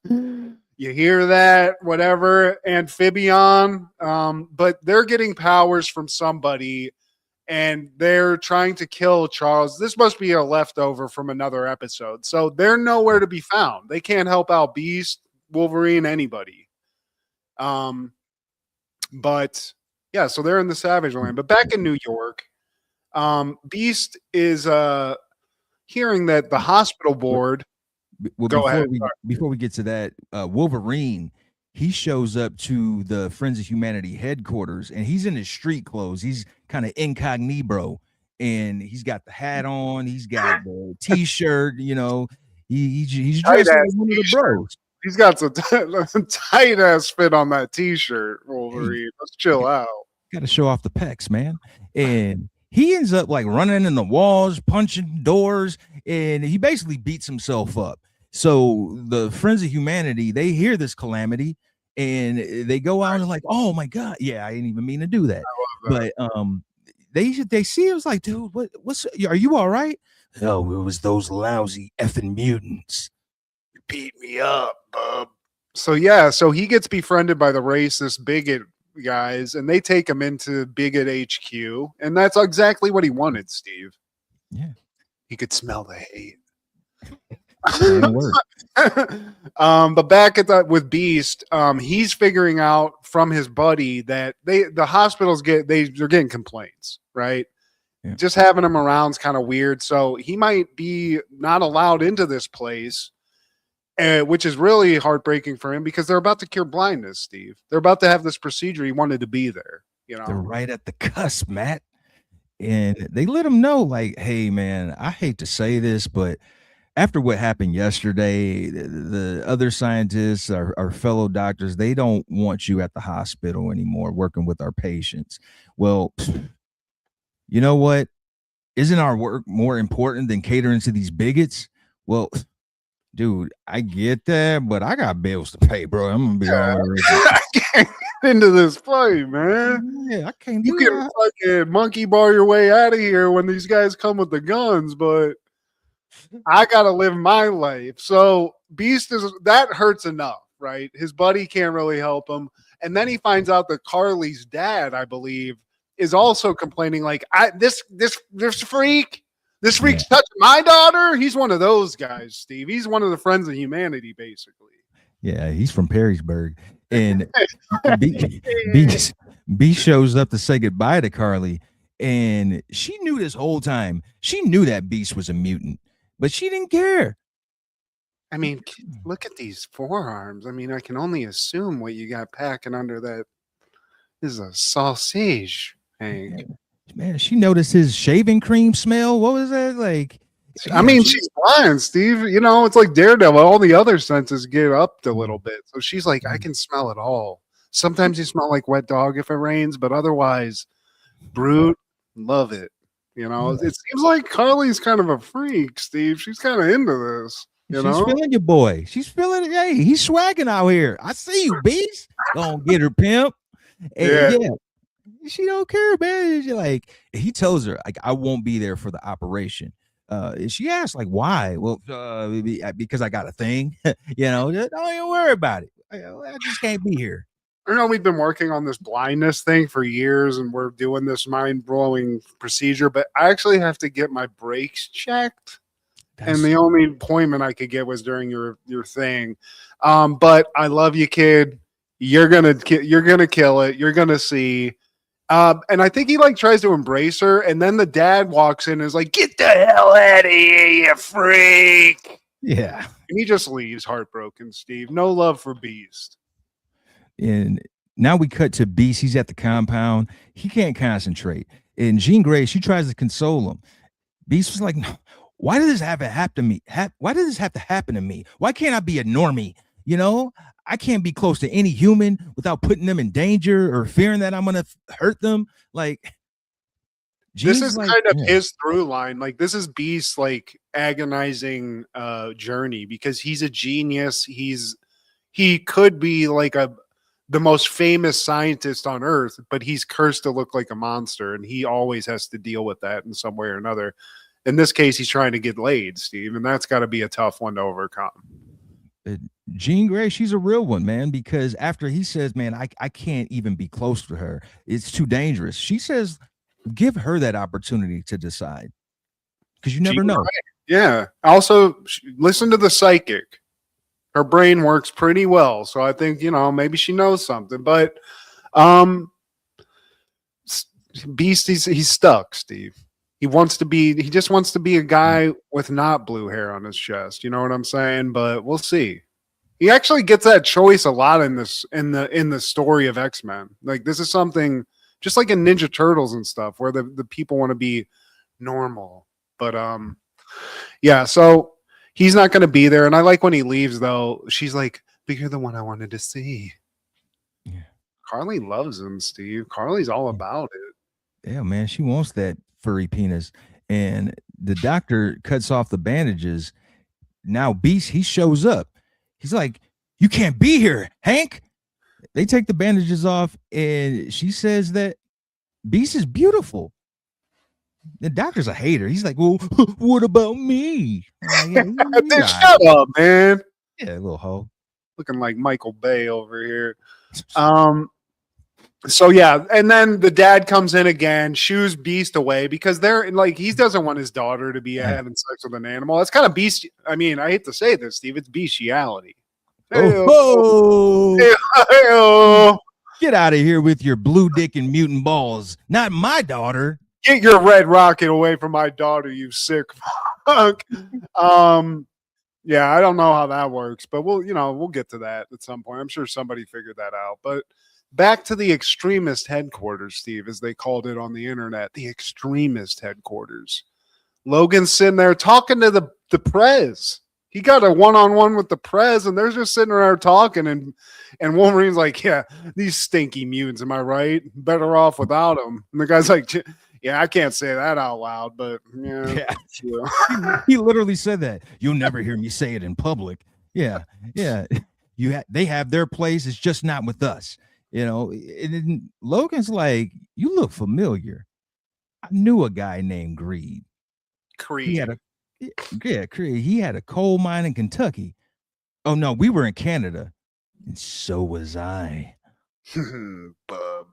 You hear that? Whatever. Amphibian. But they're getting powers from somebody, and they're trying to kill Charles. This must be a leftover from another episode. So they're nowhere to be found. They can't help out Beast, Wolverine, anybody. But yeah, so they're in the Savage Land. But back in New York, Beast is hearing that the hospital board. Well, Go ahead. Before we get to that, Wolverine, he shows up to the Friends of Humanity headquarters, and he's in his street clothes. He's kind of incognito, and he's got the hat on. He's got the T-shirt. He's dressed like one of the bros. He's got some tight ass fit on that T-shirt, Wolverine. Let's chill out. Got to show off the pecs, man. And he ends up like running in the walls, punching doors, and he basically beats himself up. So the Friends of Humanity, they hear this calamity, and they go out and like, oh my god, yeah, I didn't even mean to do that. But they see it was like, dude, what's are you all right? No, it was those lousy effing mutants. You beat me up, bub. So yeah, so he gets befriended by the racist bigot guys, and they take him into Bigot HQ, and that's exactly what he wanted, Steve. Yeah, he could smell the hate. But back at that with Beast, he's figuring out from his buddy that the hospitals they're getting complaints, right? Yeah. Just having him around is kind of weird, so he might be not allowed into this place, which is really heartbreaking for him because they're about to cure blindness, Steve. They're about to have this procedure. He wanted to be there. They're right at the cusp, Matt, and they let him know, like, hey, man, I hate to say this, but after what happened yesterday, the other scientists, our fellow doctors, they don't want you at the hospital anymore working with our patients. Well, you know what? Isn't our work more important than catering to these bigots? Well, dude, I get that, but I got bills to pay, bro. I'm gonna be honest. I can't get into this fight, man. Yeah, I can't. You can fucking monkey bar your way out of here when these guys come with the guns, but I gotta live my life. So Beast that hurts enough, right? His buddy can't really help him, and then he finds out that Carly's dad, I believe, is also complaining, like, this freak's touching my daughter. He's one of those guys, Steve. He's one of the Friends of Humanity, basically. Yeah, he's from Perrysburg, and B shows up to say goodbye to Carly, and she knew this whole time. She knew that Beast was a mutant, but she didn't care. I mean, look at these forearms. I mean, I can only assume what you got packing under that is a sausage, Hank. Man, she noticed his shaving cream smell. What was that like? I mean, she's blind, Steve. It's like Daredevil. All the other senses get upped a little bit. So she's like, I can smell it all. Sometimes you smell like wet dog if it rains, but otherwise, brute, love it. It seems like Carly's kind of a freak, Steve. She's kind of into this. She's feeling your boy. She's feeling it. Hey, he's swagging out here. I see you, Beast. Gonna get her, pimp. And yeah. She don't care, man. She like, he tells her, like, I won't be there for the operation. She asked, like, why? Well, because I got a thing. Don't even worry about it. I just can't be here. I know we've been working on this blindness thing for years, and we're doing this mind-blowing procedure, but I actually have to get my brakes checked. And the only appointment I could get was during your thing. But I love you, kid. You're gonna kill it. You're gonna see. And I think he like tries to embrace her, and then the dad walks in and is like, "Get the hell out of here, you freak!" Yeah. And he just leaves heartbroken. Steve, no love for Beast. And now we cut to Beast. He's at the compound. He can't concentrate. And Jean Grey, she tries to console him. Beast was like, no, why did this have to happen to me? Why did this have to happen to me? Why can't I be a normie? You know, I can't be close to any human without putting them in danger or fearing that I'm gonna hurt them. Like, Jean's this is like, kind of his through line. Like, this is Beast's like agonizing journey, because he's a genius. He could be like the most famous scientist on Earth, but he's cursed to look like a monster, and he always has to deal with that in some way or another. In this case, he's trying to get laid, Steve, and that's got to be a tough one to overcome. Jean Grey, she's a real one, man, because after he says, man, I can't even be close to her. It's too dangerous. She says, give her that opportunity to decide, because you never know. Yeah. Also, listen to the psychic. Her brain works pretty well, so I think, maybe she knows something. But Beast, he's stuck, Steve. He just wants to be a guy with not blue hair on his chest. You know what I'm saying? But we'll see. He actually gets that choice a lot in the story of X-Men. Like, this is something just like in Ninja Turtles and stuff, where the people want to be normal. But yeah, so he's not going to be there. And I like when he leaves, though. She's like, but you're the one I wanted to see. Yeah. Carly loves him, Steve. Carly's all about it. Yeah, man. She wants that furry penis. And the doctor cuts off the bandages. Now Beast, he shows up. He's like, you can't be here, Hank. They take the bandages off, and she says that Beast is beautiful. The doctor's a hater. He's like, well, what about me? Yeah, shut up, man. Yeah, little hoe. Looking like Michael Bay over here. So yeah, and then the dad comes in again, shoos Beast away, because they're like, he doesn't want his daughter to be having sex with an animal. That's kind of beast. I mean, I hate to say this, Steve, it's bestiality. Oh, get out of here with your blue dick and mutant balls. Not my daughter. Get your red rocket away from my daughter, you sick fuck. Yeah, I don't know how that works, but we'll get to that at some point. I'm sure somebody figured that out. But back to the extremist headquarters, Steve, as they called it on the internet, the extremist headquarters. Logan's sitting there talking to the Prez. He got a one-on-one with the Prez, and they're just sitting there talking, and Wolverine's like, yeah, these stinky mutants, am I right? Better off without them. And the guy's like, yeah, I can't say that out loud, but yeah. He literally said that. You'll never hear me say it in public. Yeah. They have their place. It's just not with us. And Logan's like, you look familiar. I knew a guy named Creed. Creed. He had a coal mine in Kentucky. Oh no, we were in Canada, and so was I. Bub.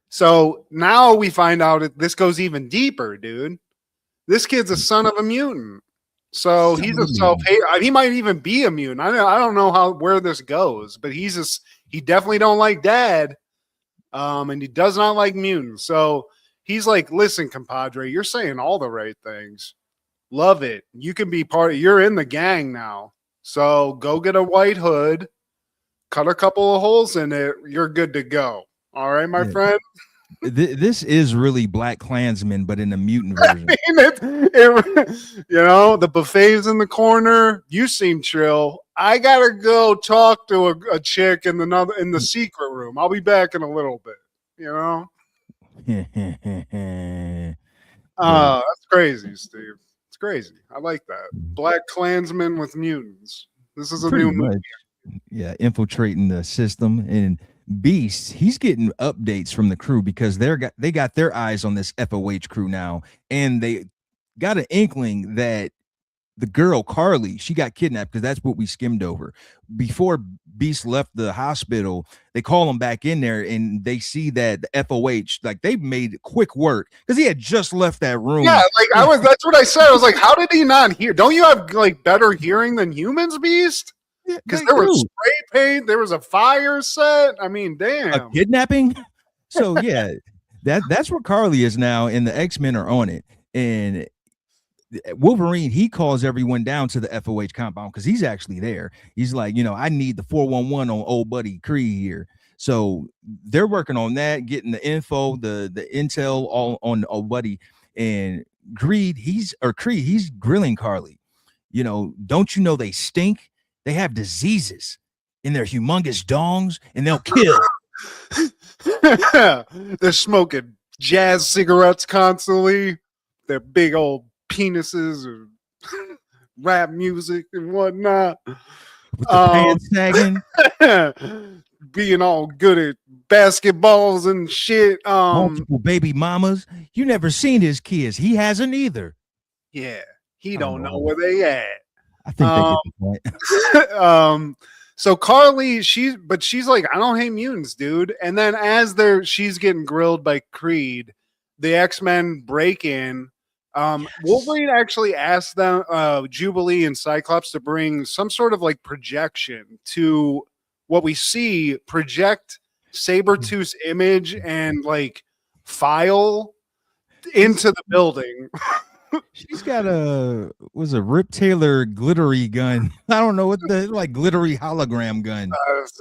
So now we find out that this goes even deeper, dude. This kid's a son of a mutant. So he's a self-hater. He might even be a mutant. I don't know where this goes, but he definitely don't like dad. And he does not like mutants. So he's like, listen, compadre, you're saying all the right things. Love it. You can be you're in the gang now. So go get a white hood, cut a couple of holes in it. You're good to go. All right, my friend. This is really Black Klansman, but in a mutant version. The buffet's in the corner. You seem chill. I gotta go talk to a chick in the secret room. I'll be back in a little bit. That's crazy, Steve. It's crazy. I like that. Black Klansman with mutants. This is a new movie. Yeah, infiltrating the system. And Beast, he's getting updates from the crew, because they got their eyes on this FOH crew now, and they got an inkling that the girl Carly, she got kidnapped, because that's what we skimmed over. Before Beast left the hospital, they call him back in there, and they see that the FOH, like, they made quick work, because he had just left that room. Yeah, like that's what I said. I was like, how did he not hear? Don't you have like better hearing than humans, Beast? Because there was spray paint, there was a fire set. I mean, damn. A kidnapping. So yeah, that's where Carly is now, and the X-Men are on it. And Wolverine, he calls everyone down to the FOH compound because he's actually there. He's like, I need the 411 on old buddy Creed here. So they're working on that, getting the info, the intel all on old buddy. And Creed, he's grilling Carly. Don't you know they stink? They have diseases in their humongous dongs, and they'll kill. They're smoking jazz cigarettes constantly. Their big old penises and rap music and whatnot. With the pants sagging. Being all good at basketballs and shit. Multiple baby mamas. You never seen his kids. He hasn't either. Yeah. He don't know where they at. I think they get the point. So Carly, she's like, I don't hate mutants, dude. And then as she's getting grilled by Creed, the X-Men break in. Wolverine actually asked them, Jubilee and Cyclops, to bring some sort of like projection to what we see, project Sabretooth's image and like file into the building. She's got a Rip Taylor glittery gun. I don't know what glittery hologram gun.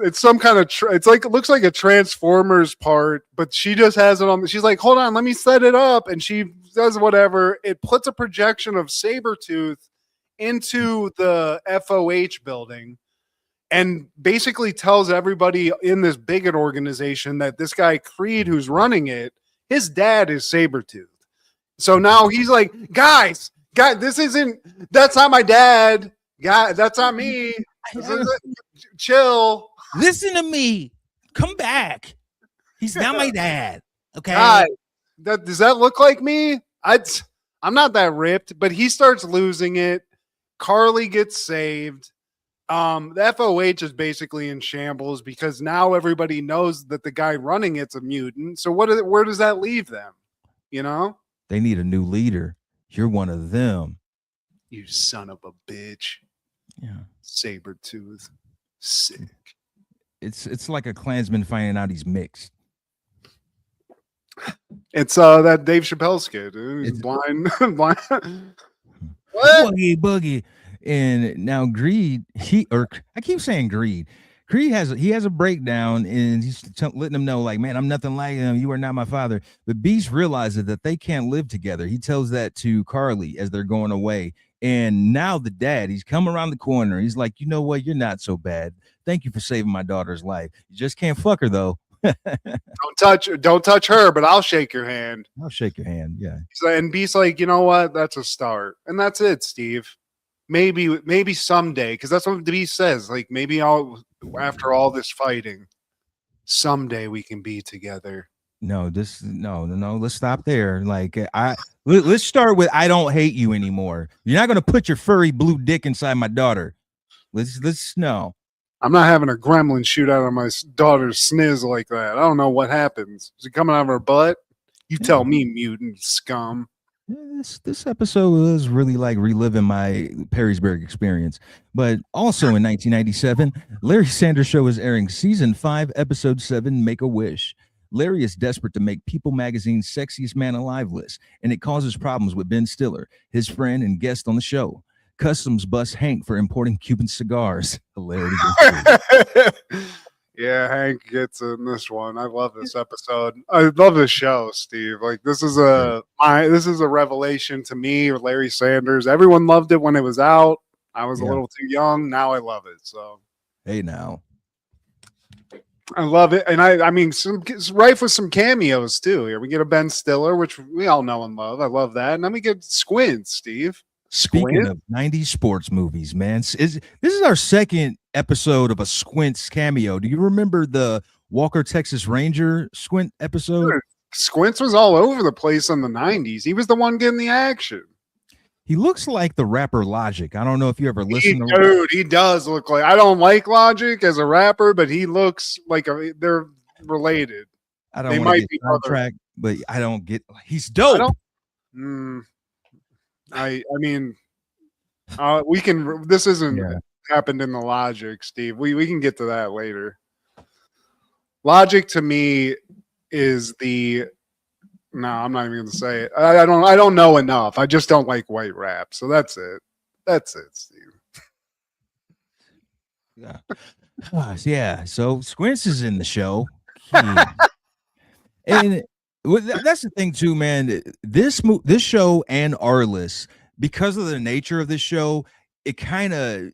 It's some kind of it looks like a Transformers part, but she just has it on. She's like, hold on, let me set it up, and she does whatever. It puts a projection of Sabretooth into the FOH building, and basically tells everybody in this bigot organization that this guy Creed, who's running it, his dad is Sabretooth. So now he's like, guys, that's not my dad. God, that's not me. Chill. Listen to me. Come back. He's not my dad. Okay. God, does that look like me? I'm not that ripped, but he starts losing it. Carly gets saved. The FOH is basically in shambles because now everybody knows that the guy running it's a mutant. So where does that leave them? They need a new leader. You're one of them. You son of a bitch. Yeah. Sabretooth. Sick. It's like a Klansman finding out he's mixed. It's that Dave Chappelle skit. He's blind. What? Boogie. And now Greed, I keep saying Greed. Creed has a breakdown, and he's letting them know, like, man, I'm nothing like him. You are not my father. But Beast realizes that they can't live together. He tells that to Carly as they're going away. And now the dad, he's come around the corner. He's like, you know what? You're not so bad. Thank you for saving my daughter's life. You just can't fuck her, though. Don't touch her, but I'll shake your hand. I'll shake your hand. Yeah. And Beast's like, you know what? That's a start. And that's it, Steve. Maybe someday, because that's what the Beast says. Like, maybe after all this fighting, someday we can be together. No. Let's stop there. Like, let's start with I don't hate you anymore. You're not gonna put your furry blue dick inside my daughter. Let's no. I'm not having a gremlin shoot out of my daughter's sniz like that. I don't know what happens. Is it coming out of her butt? You tell me, mutant scum. This episode was really like reliving my Perrysburg experience. But also in 1997, Larry Sanders Show is airing season 5, episode 7, Make a Wish. Larry is desperate to make People Magazine's Sexiest Man Alive list, and it causes problems with Ben Stiller, his friend and guest on the show. Customs bust Hank for importing Cuban cigars. Hilarity. Yeah, Hank gets in this one. I love this episode. I love this show, Steve. Like, this is a revelation to me. Larry Sanders. Everyone loved it when it was out. I was a little too young. Now I love it. So, hey, now I love it, and I mean, it's rife with some cameos too. Here we get a Ben Stiller, which we all know and love. I love that, and then we get Squints, Steve. Speaking of 90s sports movies, man, this is our second episode of a Squints cameo. Do you remember the Walker, Texas Ranger Squint episode? Sure. Squints was all over the place in the 90s. He was the one getting the action. He looks like the rapper Logic. I don't know if you ever listened to Dude, he does look like. I don't like Logic as a rapper, but he looks like they're related. I don't want to get sidetracked, but I don't get. He's dope. I mean, we can. This isn't happened in the Logic, Steve. We can get to that later. Logic to me is the no, I'm not even going to say it. I don't know enough. I just don't like white rap. So that's it. That's it, Steve. Yeah. Yeah. So Squints is in the show. Yeah. And that's the thing too, man. This show and Arliss, because of the nature of this show, it kind of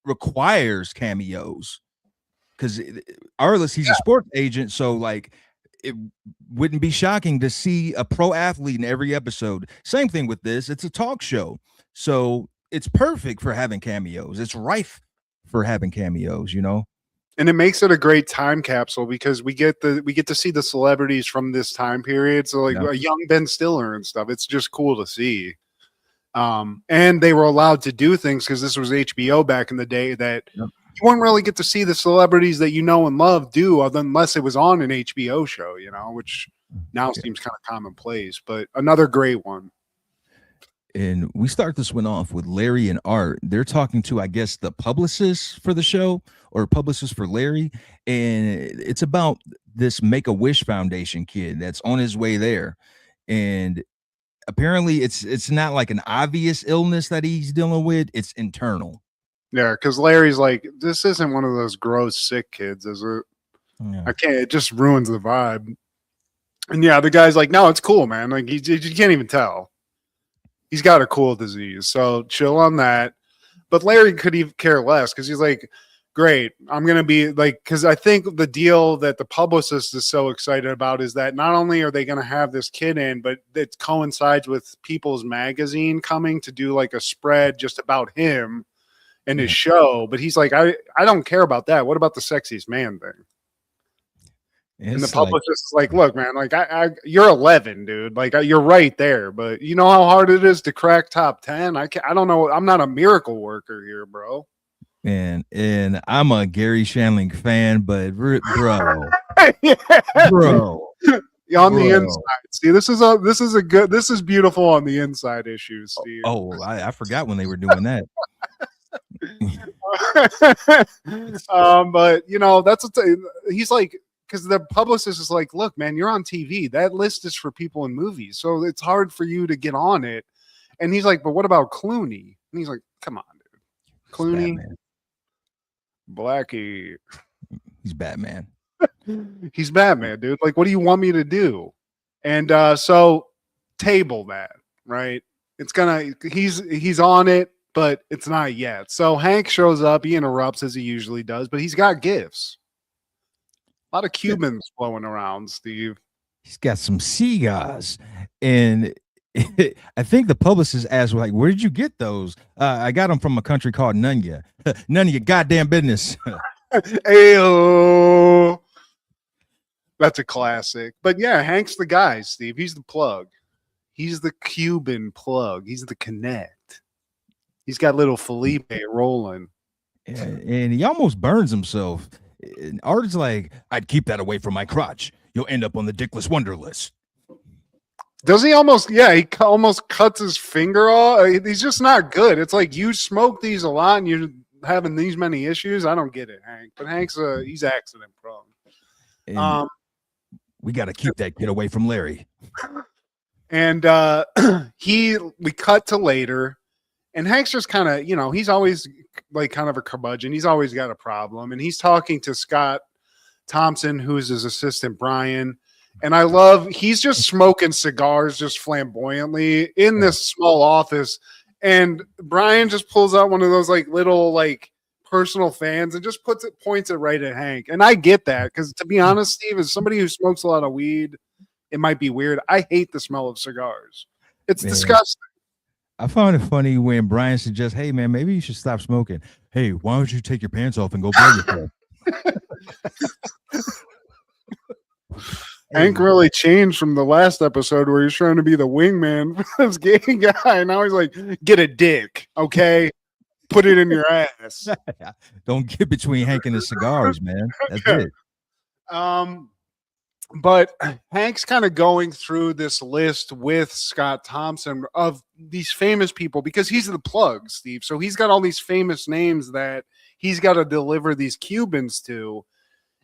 requires cameos. Because Arliss, he's a sports agent, so like it wouldn't be shocking to see a pro athlete in every episode. Same thing with this. It's a talk show, so it's perfect for having cameos. It's rife for having cameos, you know. And it makes it a great time capsule because we get to see the celebrities from this time period. So like a young Ben Stiller and stuff. It's just cool to see. And they were allowed to do things because this was HBO back in the day that you wouldn't really get to see the celebrities that you know and love do unless it was on an HBO show, you know, which now seems kind of commonplace, but another great one. And we start this one off with Larry and Art. They're talking to, I guess, the publicist for the show or publicist for Larry. And it's about this Make-A-Wish Foundation kid that's on his way there. And apparently it's not like an obvious illness that he's dealing with. It's internal. Yeah, because Larry's like, this isn't one of those gross, sick kids, is it? Yeah. I can't. It just ruins the vibe. And yeah, the guy's like, no, it's cool, man. Like, you can't even tell. He's got a cool disease, so chill on that. But Larry could even care less because he's like, great, I'm going to be like, because I think the deal that the publicist is so excited about is that not only are they going to have this kid in, but it coincides with People's Magazine coming to do like a spread just about him and his show. But he's like, I don't care about that. What about the sexiest man thing? And the publicist is like, look, man, like you're 11, dude. Like you're right there, but you know how hard it is to crack top 10. I don't know. I'm not a miracle worker here, bro. And I'm a Gary Shandling fan, but bro, bro, on the inside. See, this is beautiful on the inside issues, Steve. Oh, I forgot when they were doing that. But you know, that's he's like. Because the publicist is like, look, man, you're on TV. That list is for people in movies. So it's hard for you to get on it. And he's like, but what about Clooney? And he's like, come on, dude. Clooney. Blackie. He's Batman. He's Batman, dude. Like, what do you want me to do? And so table that, right? It's he's on it, but it's not yet. So Hank shows up. He interrupts as he usually does, but he's got gifts. A lot of Cubans flowing around, Steve. He's got some cigars, and I think the publicist asked, like, where did you get those? I got them from a country called None of your goddamn business. Ayo. That's a classic. But yeah, Hank's the guy, Steve. He's the plug. He's the Cuban plug. He's the connect. He's got little Felipe rolling. And he almost burns himself. And Art's like, I'd keep that away from my crotch. You'll end up on the Dickless Wonder list. Does he almost? Yeah, he almost cuts his finger off. He's just not good. It's like you smoke these a lot and you're having these many issues. I don't get it, Hank. But Hank's he's accident prone. And we got to keep that kid away from Larry. And we cut to later. And Hank's just kind of, you know, he's always like kind of a curmudgeon. He's always got a problem. And he's talking to Scott Thompson, who's his assistant, Brian. And I love, he's just smoking cigars just flamboyantly in this small office. And Brian just pulls out one of those like little like personal fans and just points it right at Hank. And I get that because to be honest, Steve, as somebody who smokes a lot of weed, it might be weird. I hate the smell of cigars. It's disgusting. I found it funny when Brian suggests, hey, man, maybe you should stop smoking. Hey, why don't you take your pants off and go blow yourself? Hank really changed from the last episode where he's trying to be the wingman for this gay guy. Now he's like, get a dick, okay? Put it in your ass. Don't get between Hank and his cigars, man. That's it. But Hank's kind of going through this list with Scott Thompson of these famous people because he's the plug, Steve. So he's got all these famous names that he's got to deliver these Cubans to.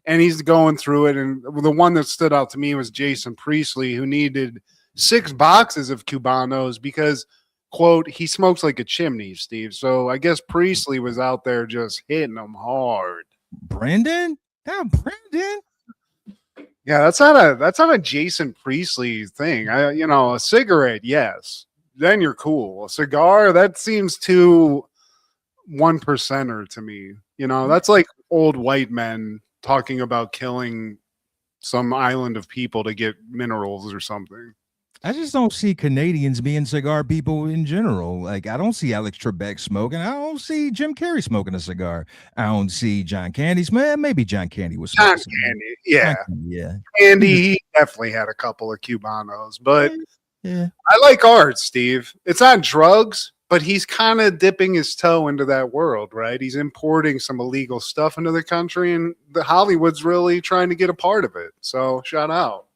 And he's going through it. And the one that stood out to me was Jason Priestley, who needed 6 boxes of Cubanos because, quote, he smokes like a chimney, Steve. So I guess Priestley was out there just hitting them hard. Brandon? Yeah, Brandon. Yeah, that's not a Jason Priestley thing. A cigarette, yes. Then you're cool. A cigar, that seems too 1%er to me. That's like old white men talking about killing some island of people to get minerals or something. I just don't see Canadians being cigar people in general. Like, I don't see Alex Trebek smoking. I don't see Jim Carrey smoking a cigar. I don't see John Candy. Maybe John Candy was John smoking. Candy, yeah. Yeah. Candy, he definitely had a couple of Cubanos, but yeah. I like art, Steve. It's not drugs, but he's kind of dipping his toe into that world, right? He's importing some illegal stuff into the country, and the Hollywood's really trying to get a part of it. So shout out.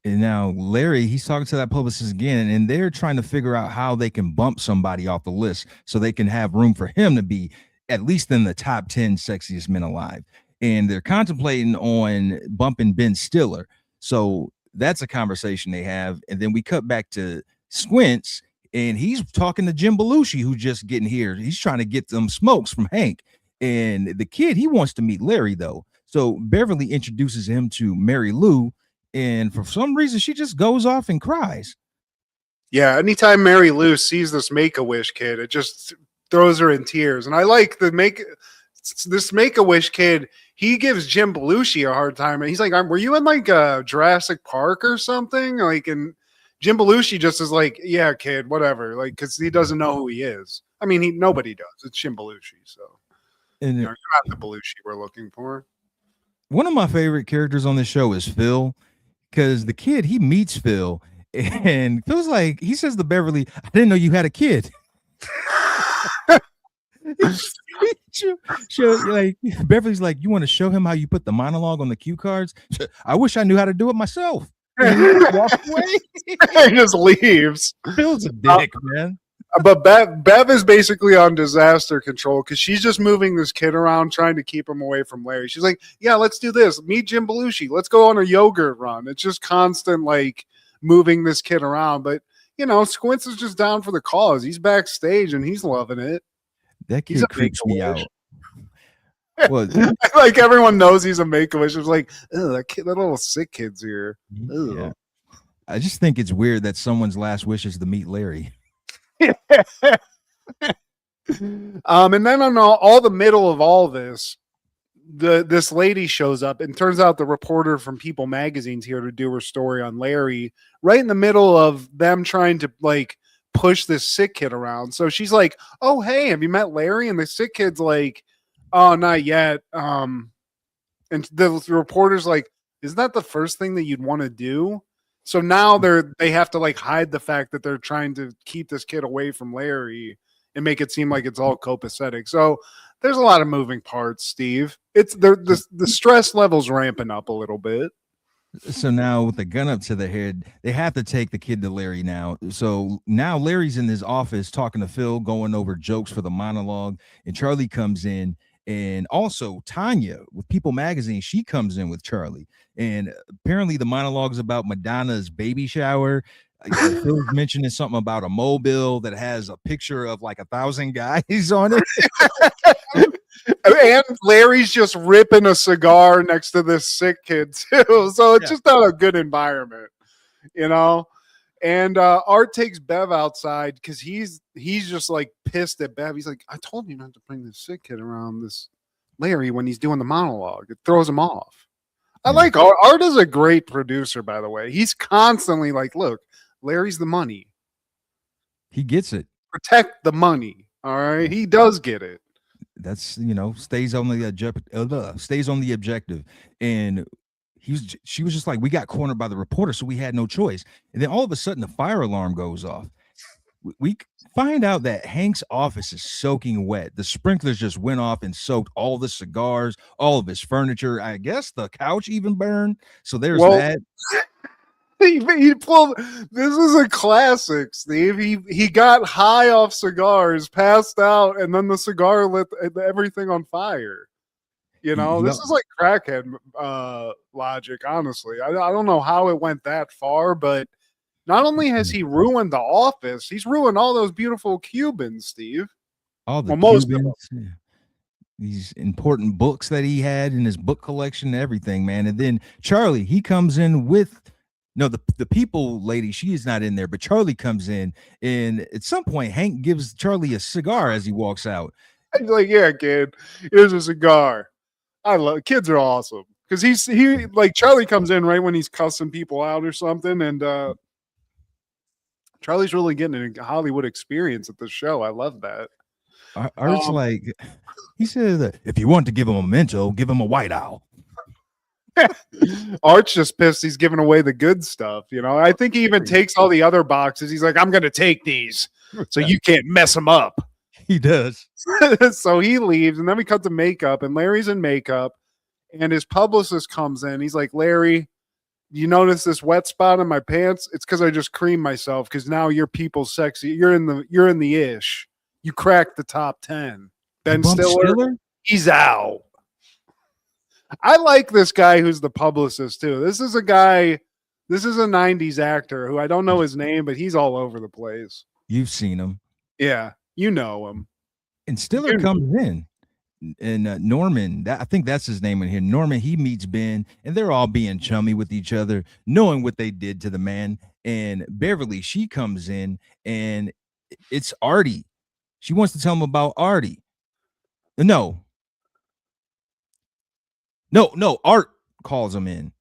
And now Larry, he's talking to that publicist again, and they're trying to figure out how they can bump somebody off the list so they can have room for him to be at least in the top 10 sexiest men alive. And they're contemplating on bumping Ben Stiller. So that's a conversation they have. And then we cut back to Squints, and he's talking to Jim Belushi, who's just getting here. He's trying to get them smokes from Hank. And the kid, he wants to meet Larry, though. So Beverly introduces him to Mary Lou, and for some reason, she just goes off and cries. Yeah, anytime Mary Lou sees this Make-A-Wish kid, it just throws her in tears. And I like this Make-A-Wish kid. He gives Jim Belushi a hard time. And he's like, were you in like Jurassic Park or something? Like, and Jim Belushi just is like, yeah, kid, whatever. Like, because he doesn't know who he is. I mean, nobody does. It's Jim Belushi. So, and you're not the Belushi we're looking for. One of my favorite characters on this show is Phil. Because the kid, he meets Phil and feels like he says to Beverly, I didn't know you had a kid. Like Beverly's like, you want to show him how you put the monologue on the cue cards? I wish I knew how to do it myself. And he walks away. He just leaves. Phil's a dick, man. But Bev is basically on disaster control because she's just moving this kid around, trying to keep him away from Larry. She's like, yeah, let's do this. Meet Jim Belushi. Let's go on a yogurt run. It's just constant, like, moving this kid around. But, Squints is just down for the cause. He's backstage, and he's loving it. That kid creeps me out. Well, like, everyone knows he's a Make-A-Wish. It's like, that little sick kid's here. Yeah. I just think it's weird that someone's last wish is to meet Larry. And then on all the middle of all this, this lady shows up, and turns out the reporter from People Magazine's here to do her story on Larry, right in the middle of them trying to like push this sick kid around. So she's like, "Oh, hey, have you met Larry?" And the sick kid's like, "Oh, not yet." And the reporter's like, "Isn't that the first thing that you'd want to do?" So now they have to like hide the fact that they're trying to keep this kid away from Larry and make it seem like it's all copacetic. So there's a lot of moving parts, Steve. It's the stress level's ramping up a little bit. So now with the gun up to the head, they have to take the kid to Larry now. So now Larry's in his office talking to Phil, going over jokes for the monologue, and Charlie comes in. And also Tanya with People Magazine, she comes in with Charlie. And apparently the monologue is about Madonna's baby shower. Phil's mentioning something about a mobile that has a picture of like 1,000 guys on it. And Larry's just ripping a cigar next to this sick kid too. So it's just not a good environment, And Art takes Bev outside because he's just like pissed at Bev. He's like, I told you not to bring this sick kid around this Larry when he's doing the monologue. It throws him off. I like Art. Art is a great producer, by the way. He's constantly like, look, Larry's the money. He gets it. Protect the money. All right. He does get it. That's, stays on the objective. And she was just like, we got cornered by the reporter, so we had no choice. And then all of a sudden the fire alarm goes off. we find out that Hank's office is soaking wet. The sprinklers just went off and soaked all the cigars, all of his furniture. I guess the couch even burned. So there's that. He pulled. This is a classic, Steve. He got high off cigars, passed out, and then the cigar lit everything on fire. You know, this is like crackhead logic. Honestly, I don't know how it went that far, but not only has he ruined the office, he's ruined all those beautiful Cubans, Steve. All the Cubans, these important books that he had in his book collection, and everything, man. And then Charlie, he comes in with. No, the people lady, she is not in there, but Charlie comes in, and at some point, Hank gives Charlie a cigar as he walks out. He's like, "Yeah, kid, here's a cigar." I love kids are awesome because he like Charlie comes in right when he's cussing people out or something, and Charlie's really getting a Hollywood experience at the show. I love that. Art's like, he said, if you want to give him a memento, give him a White Owl. Art's just pissed he's giving away the good stuff. You know, I think he even takes all the other boxes. He's like, I'm going to take these so you can't mess them up. He does. So he leaves, and then we cut to makeup, and Larry's in makeup, and his publicist comes in. He's like, Larry, you notice this wet spot on my pants? It's because I just creamed myself because now you're people's sexy. You're in the ish. You cracked the top 10. Ben Stiller, he's out. I like this guy who's the publicist too. This is a 90s actor who I don't know his name, but he's all over the place. You've seen him. Yeah, you know him. And Stiller comes in. And Norman, I think that's his name in here. Norman, he meets Ben, and they're all being chummy with each other, knowing what they did to the man. And Beverly, she comes in, and it's Artie. She wants to tell him about Artie. No, Art calls him in.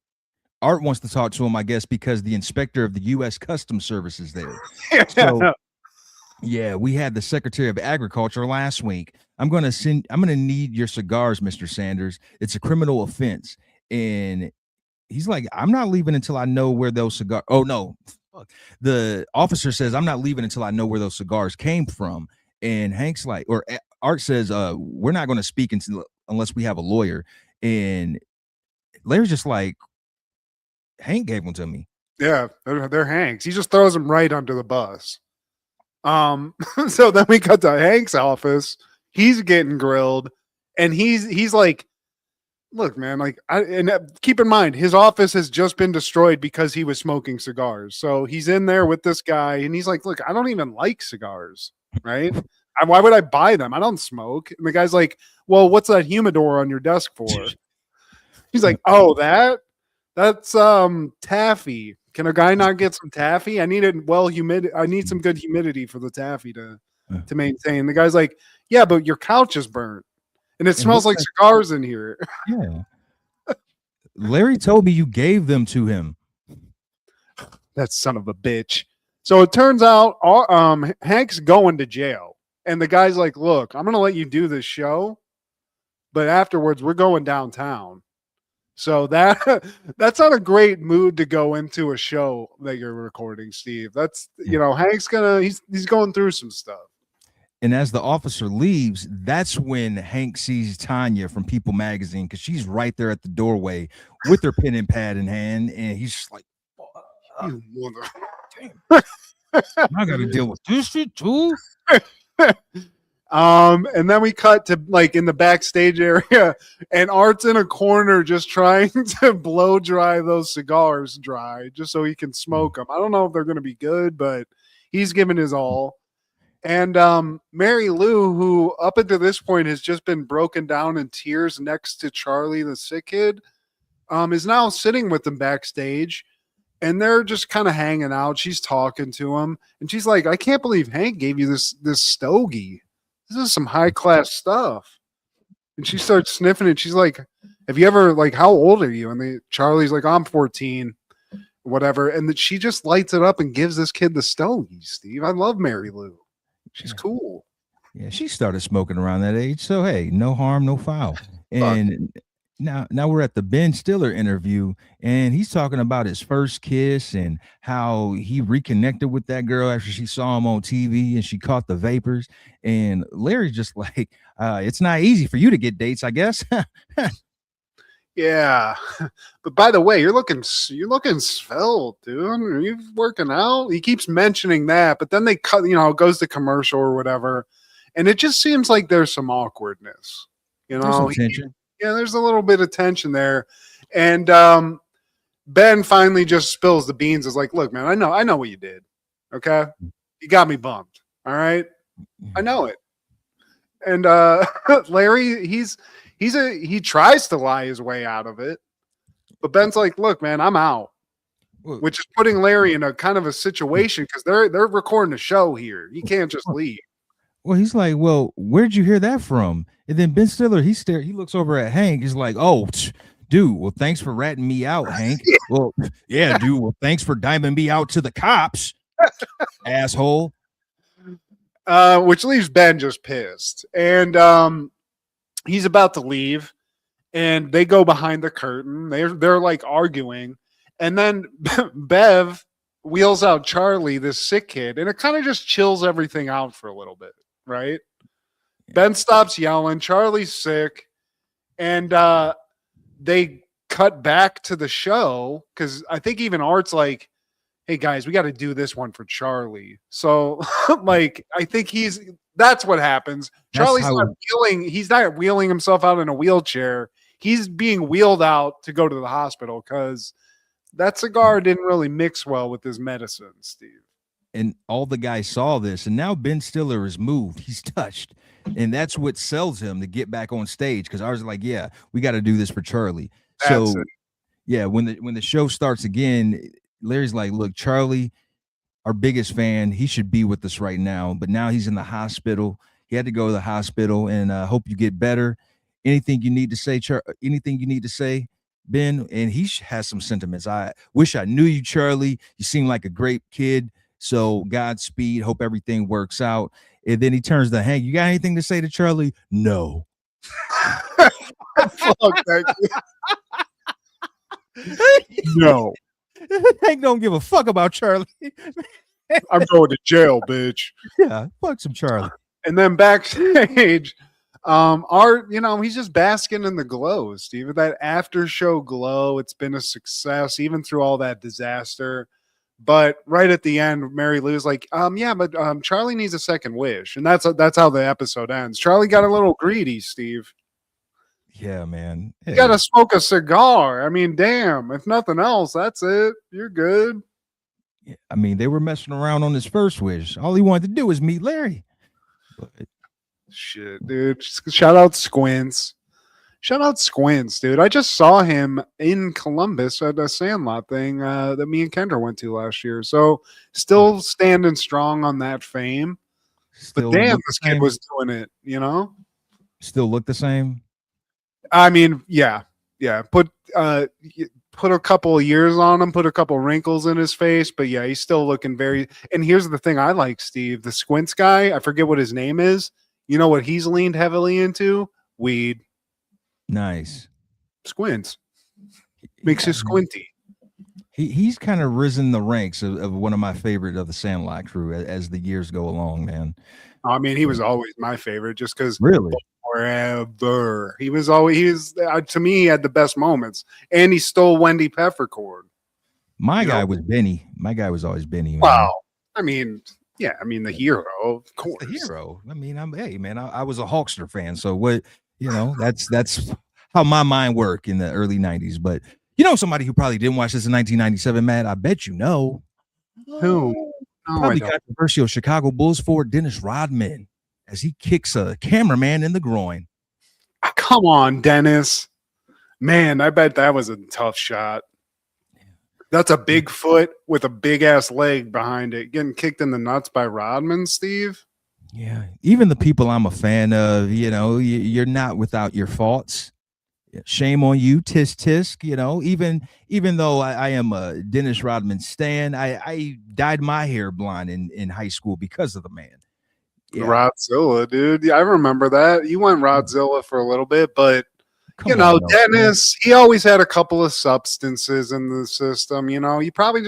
Art wants to talk to him, I guess, because the inspector of the U.S. Customs Service is there. So, yeah, we had the Secretary of Agriculture last week. I'm gonna need your cigars, Mr. Sanders. It's a criminal offense. And he's like, I'm not leaving until I know where those cigars. Oh no. The officer says, I'm not leaving until I know where those cigars came from. And Hank's like, or Art says, we're not going to speak unless we have a lawyer. And Larry's just like, Hank gave them to me. Yeah, they're Hank's. He just throws them right under the bus. So then we cut to Hank's office. He's getting grilled, and he's like, look, man, like, keep in mind, his office has just been destroyed because he was smoking cigars. So he's in there with this guy, and he's like, look, I don't even like cigars, right? Why would I buy them? I don't smoke. And the guy's like, well, what's that humidor on your desk for? He's like, oh, that's taffy. Can a guy not get some taffy? I need it humid. I need some good humidity for the taffy to maintain. The guy's like, yeah, but your couch is burnt. And it smells like cigars in here. Yeah. Larry told me you gave them to him. That son of a bitch. So it turns out Hank's going to jail. And the guy's like, look, I'm going to let you do this show, but afterwards we're going downtown. So that's not a great mood to go into a show that you're recording, Steve. That's, Hank's he's going through some stuff. And as the officer leaves, that's when Hank sees Tanya from People Magazine, because she's right there at the doorway with her pen and pad in hand, and he's just like, "You mother, I got to deal with this shit too." And then we cut to like in the backstage area, and Art's in a corner just trying to blow dry those cigars dry, just so he can smoke them. I don't know if they're going to be good, but he's giving his all. And Mary Lou, who up until this point has just been broken down in tears next to Charlie, the sick kid, is now sitting with them backstage, and they're just kind of hanging out. She's talking to him, and she's like, I can't believe Hank gave you this stogie. This is some high class stuff. And she starts sniffing it. She's like, have you ever, like, how old are you? And Charlie's like, I'm 14, whatever. And she just lights it up and gives this kid the stogie, Steve. I love Mary Lou. She's cool. Yeah, she started smoking around that age. So, hey, no harm, no foul. And Now we're at the Ben Stiller interview, and he's talking about his first kiss and how he reconnected with that girl after she saw him on TV and she caught the vapors. And Larry's just like, it's not easy for you to get dates, I guess. Yeah, but by the way, you're looking svelte, dude. Are you working out? He keeps mentioning that, but then they cut, goes to commercial or whatever, and it just seems like there's some awkwardness. There's some tension. Yeah, there's a little bit of tension there, and Ben finally just spills the beans. Is like, look, man, I know what you did. Okay, you got me bummed. All right, I know it. And Larry, he tries to lie his way out of it, but Ben's like, look, man, I'm out. Which is putting Larry in a kind of a situation because they're recording a show here. He can't just leave. Well, he's like, well, where'd you hear that from? And then Ben Stiller, he looks over at Hank. He's like, oh, dude, well, thanks for ratting me out, Hank. Well, yeah, dude, well, thanks for diming me out to the cops, asshole. Which leaves Ben just pissed. And he's about to leave, and they go behind the curtain. They're like arguing. And then Bev wheels out Charlie, this sick kid, and it kind of just chills everything out for a little bit, right? Yeah. Ben stops yelling. Charlie's sick. And they cut back to the show because I think even Art's like, hey, guys, we got to do this one for Charlie. So, like, I think that's what happens. Charlie's he's not wheeling himself out in a wheelchair. He's being wheeled out to go to the hospital because that cigar didn't really mix well with his medicine, Steve. And all the guys saw this, and now Ben Stiller is moved. He's touched. And that's what sells him to get back on stage because I was like, yeah, we got to do this for Charlie. Yeah, when the show starts again, Larry's like, look, Charlie, our biggest fan, he should be with us right now. But now he's in the hospital. He had to go to the hospital, and I hope you get better. Anything you need to say, anything you need to say, Ben? And he has some sentiments. I wish I knew you, Charlie. You seem like a great kid. So Godspeed. Hope everything works out. And then he turns to Hank. You got anything to say to Charlie? No. Fuck that kid. No. Hank don't give a fuck about Charlie. I'm going to jail, bitch. Yeah, fuck some Charlie. And then backstage, Art, he's just basking in the glow, Steve. That after show glow, it's been a success, even through all that disaster. But right at the end, Mary Lou's like, yeah, but Charlie needs a second wish. And that's how the episode ends. Charlie got a little greedy, Steve. Yeah, man. Hey. You got to smoke a cigar. I mean, damn. If nothing else, that's it. You're good. Yeah, I mean, they were messing around on his first wish. All he wanted to do was meet Larry. But... Shit, dude. Shout out Squints. Shout out Squints, dude. I just saw him in Columbus at a Sandlot thing that me and Kendra went to last year. So still standing strong on that fame. But damn, this kid was doing it, Still look the same? I mean, yeah. Put a couple of years on him, put a couple wrinkles in his face, but yeah, he's still looking very. And here's the thing I like, Steve, the Squints guy. I forget what his name is. You know what he's leaned heavily into? Weed. Nice. Squints makes you squinty. He's kind of risen the ranks of one of my favorite of the Sandlot crew as the years go along, man. I mean, he was always my favorite just because really. Forever. He was to me, he had the best moments. And he stole Wendy Peppercorn. My guy was Benny. My guy was always Benny. Man. Wow. I mean, the hero, of course. The hero. I mean, I was a Hawkster fan. So what, that's how my mind worked in the early 90s. But somebody who probably didn't watch this in 1997, Matt, I bet you know. Who? Probably controversial Chicago Bulls forward Dennis Rodman as he kicks a cameraman in the groin. Come on, Dennis. Man, I bet that was a tough shot. That's a big foot with a big ass leg behind it, getting kicked in the nuts by Rodman, Steve. Yeah, even the people I'm a fan of, you're not without your faults. Shame on you, tisk tisk. Even though I am a Dennis Rodman stan, I dyed my hair blonde in high school because of the man. Yeah. Rodzilla, dude. Yeah, I remember that. You went Rodzilla for a little bit, but Come on, though, Dennis, he always had a couple of substances in the system. You probably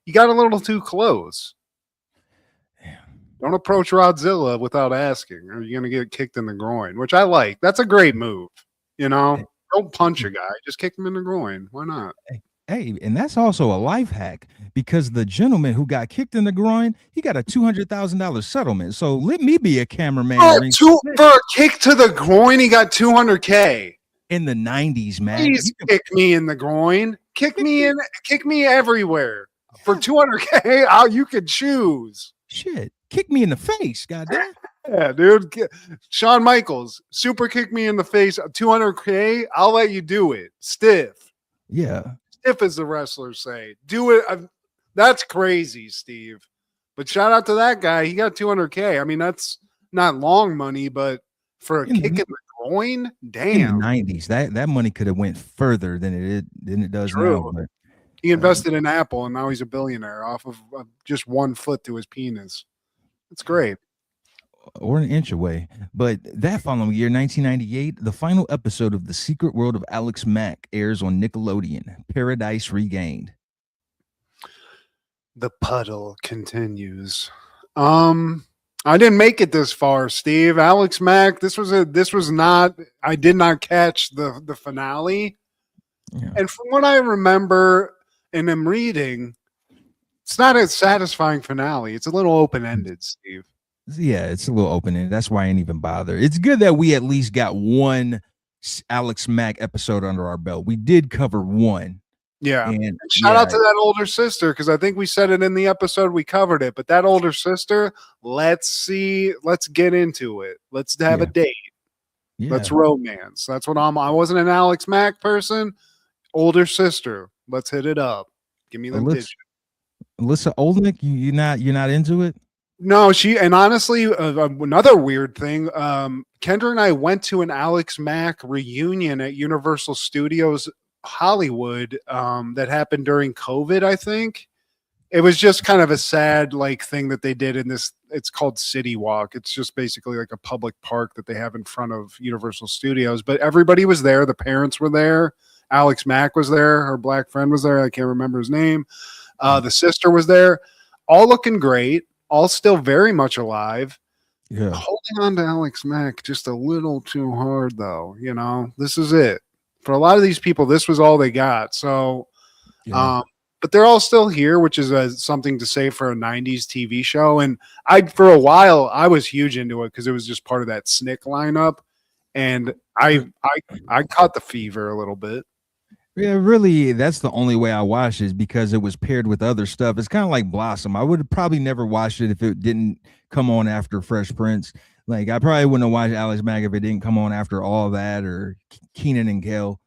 you got a little too close. Don't approach Rodzilla without asking, or you're going to get kicked in the groin, which I like. That's a great move. Don't punch a guy. Just kick him in the groin. Why not? Hey, and that's also a life hack because the gentleman who got kicked in the groin, he got a $200,000 settlement. So let me be a cameraman. For a kick to the groin, he got $200K. In the 90s, man. Please kick me in the groin. Kick me everywhere. For $200K, you could choose. Shit. Kick me in the face, goddamn. Yeah, dude. Shawn Michaels, super kick me in the face. $200K, I'll let you do it. Stiff. Yeah. Stiff, as the wrestlers say. Do it. That's crazy, Steve. But shout out to that guy. He got $200K. I mean, that's not long money, but for a kick in the groin, damn. In the 90s, that money could have went further than it does now. But, he invested in Apple, and now he's a billionaire off of just 1 foot to his penis. It's great. Or an inch away. But that following year, 1998, the final episode of The Secret World of Alex Mack airs on Nickelodeon, Paradise Regained. The puddle continues. I didn't make it this far, Steve. Alex Mack, I did not catch the finale. Yeah. And from what I remember and am reading, it's not a satisfying finale. It's a little open-ended, Steve. Yeah, it's a little open-ended. That's why I ain't even bother. It's good that we at least got one Alex Mack episode under our belt. We did cover one. Yeah. And shout out to that older sister, because I think we said it in the episode we covered it. But that older sister, let's get into it. Let's have a date. Yeah. Let's romance. That's what I wasn't an Alex Mack person. Older sister. Let's hit it up. Give me them digits. Alyssa Olnick, you're not into it? No, and honestly, another weird thing. Kendra and I went to an Alex Mack reunion at Universal Studios Hollywood that happened during COVID, I think. It was just kind of a sad thing that they did in this. It's called City Walk. It's just basically like a public park that they have in front of Universal Studios. But everybody was there. The parents were there. Alex Mack was there. Her black friend was there. I can't remember his name. The sister was there. All looking great. All still very much alive. Yeah. Holding on to Alex Mack just a little too hard, though. This is it. For a lot of these people, this was all they got. So, but they're all still here, which is something to say for a 90s TV show. And for a while, I was huge into it because it was just part of that SNCC lineup. And I caught the fever a little bit. Yeah, really, that's the only way I watched it, is because it was paired with other stuff. It's kind of like Blossom. I would have probably never watched it if it didn't come on after Fresh Prince. I probably wouldn't have watched Alex Mack if it didn't come on after all that, or Keenan and Kel.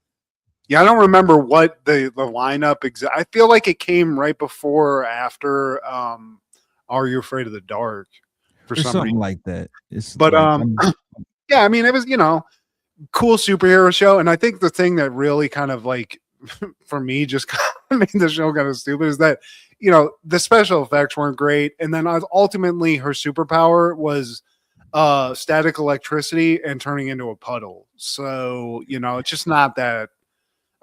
Yeah, I don't remember what the lineup I feel like it came right before or after Are You Afraid of the Dark? For some something reason. Like that. Yeah, I mean, it was, cool superhero show. And I think the thing that really kind of for me just made the show kind of stupid is that, the special effects weren't great. And then ultimately her superpower was static electricity and turning into a puddle. So, it's just not that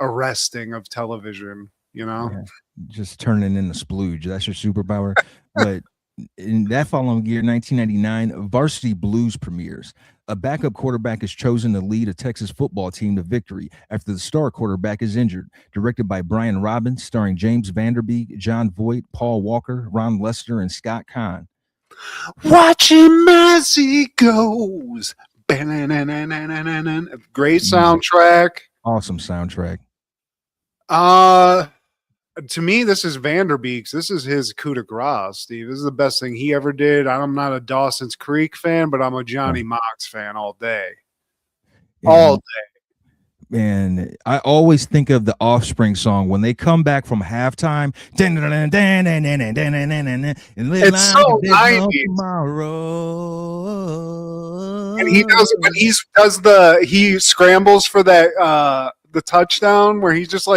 arresting of television, Yeah, just turning into splooge. That's your superpower. But in that following year, 1999, Varsity Blues premieres. A backup quarterback is chosen to lead a Texas football team to victory after the star quarterback is injured. Directed by Brian Robbins, starring James Vanderbeek, John Voight, Paul Walker, Ron Lester, and Scott Kahn. Watch him as he goes. Great soundtrack. Awesome soundtrack. To me, this is Vanderbeek's. This is his coup de grace, Steve. This is the best thing he ever did. I'm not a Dawson's Creek fan, but I'm a Johnny Mox fan all day. All day. And I always think of the Offspring song when they come back from halftime. It's so 90s. And he scrambles for that the touchdown where he's just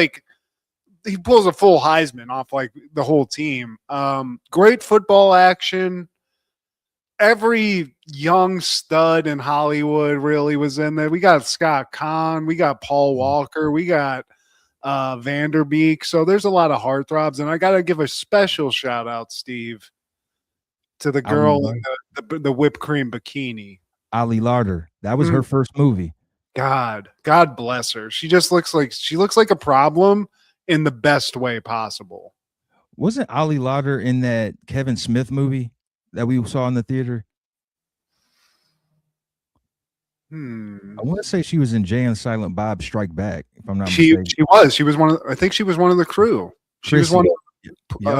he pulls a full Heisman off the whole team. Great football action. every young stud in Hollywood really was in there. We got Scott Conn, we got Paul Walker, we got Vanderbeek. So there's a lot of heartthrobs, and I got to give a special shout out, Steve, to the girl in the whipped cream bikini, Ali Larder. That was her first movie. God bless her. She looks like a problem in the best way possible. Wasn't Ali Larder in that Kevin Smith movie that we saw in the theater? I want to say she was in Jay and Silent Bob Strike Back, if I'm not mistaken. She was one of. I think she was one of the crew. She was one of.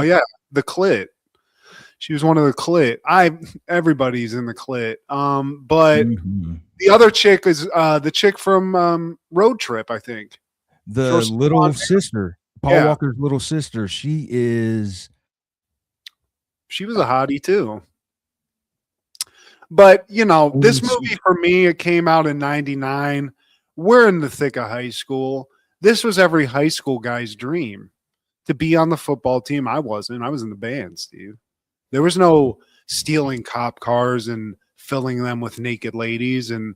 Yeah, the clit. She was one of the clit. Everybody's in the clit. But the other chick is the chick from Road Trip, I think. The little sister, Paul Walker's little sister. She was a hottie too. But this movie for me, it came out in '99. We're in the thick of high school. This was every high school guy's dream to be on the football team. I wasn't. I was in the band, Steve. There was no stealing cop cars and filling them with naked ladies and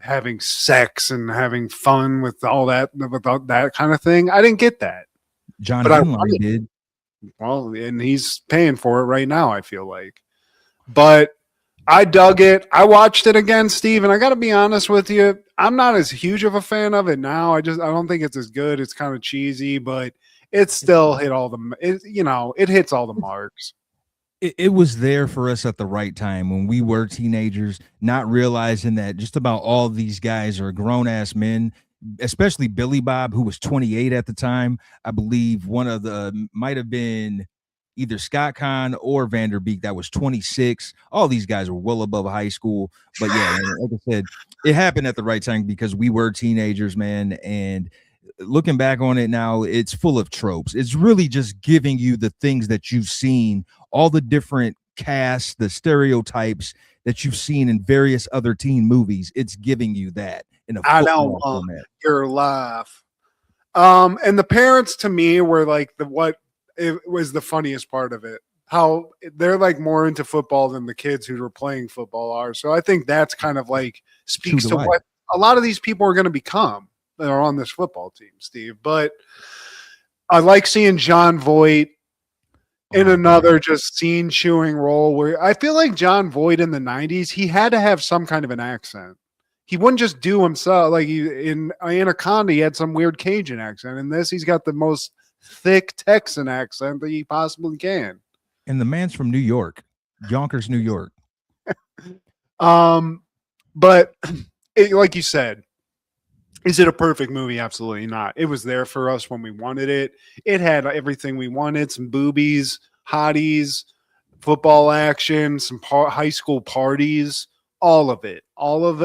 having sex and having fun with all that kind of thing. I didn't get that. John Henley did. Well, and he's paying for it right now, I feel like. But I dug it. I watched it again, Steve, and I got to be honest with you. I'm not as huge of a fan of it now. I don't think it's as good. It's kind of cheesy, but it still hit all it hits all the marks. It was there for us at the right time when we were teenagers, not realizing that just about all these guys are grown-ass men, especially Billy Bob, who was 28 at the time. I believe one of the might have been either Scott Conn or Vanderbeek that was 26. All these guys were well above high school. But yeah, like I said, it happened at the right time because we were teenagers, man. And looking back on it now, it's full of tropes. It's really just giving you the things that you've seen, all the different casts, the stereotypes that you've seen in various other teen movies. It's giving you that in a I don't want your laugh. And the parents to me were like it was the funniest part of it. How they're like more into football than the kids who were playing football are. So I think that's kind of like speaks to what a lot of these people are going to become that are on this football team, Steve. But I like seeing John Voight in another just scene chewing role where I feel like John Voight in the 90s, he had to have some kind of an accent. He wouldn't just do himself. Like in Anaconda, he had some weird Cajun accent. In this, he's got the most thick Texan accent that he possibly can. And the man's from New York, Yonkers, New York. But like you said, is it a perfect movie? Absolutely not. It was there for us when we wanted it. It had everything we wanted: some boobies, hotties, football action, some high school parties, all of it,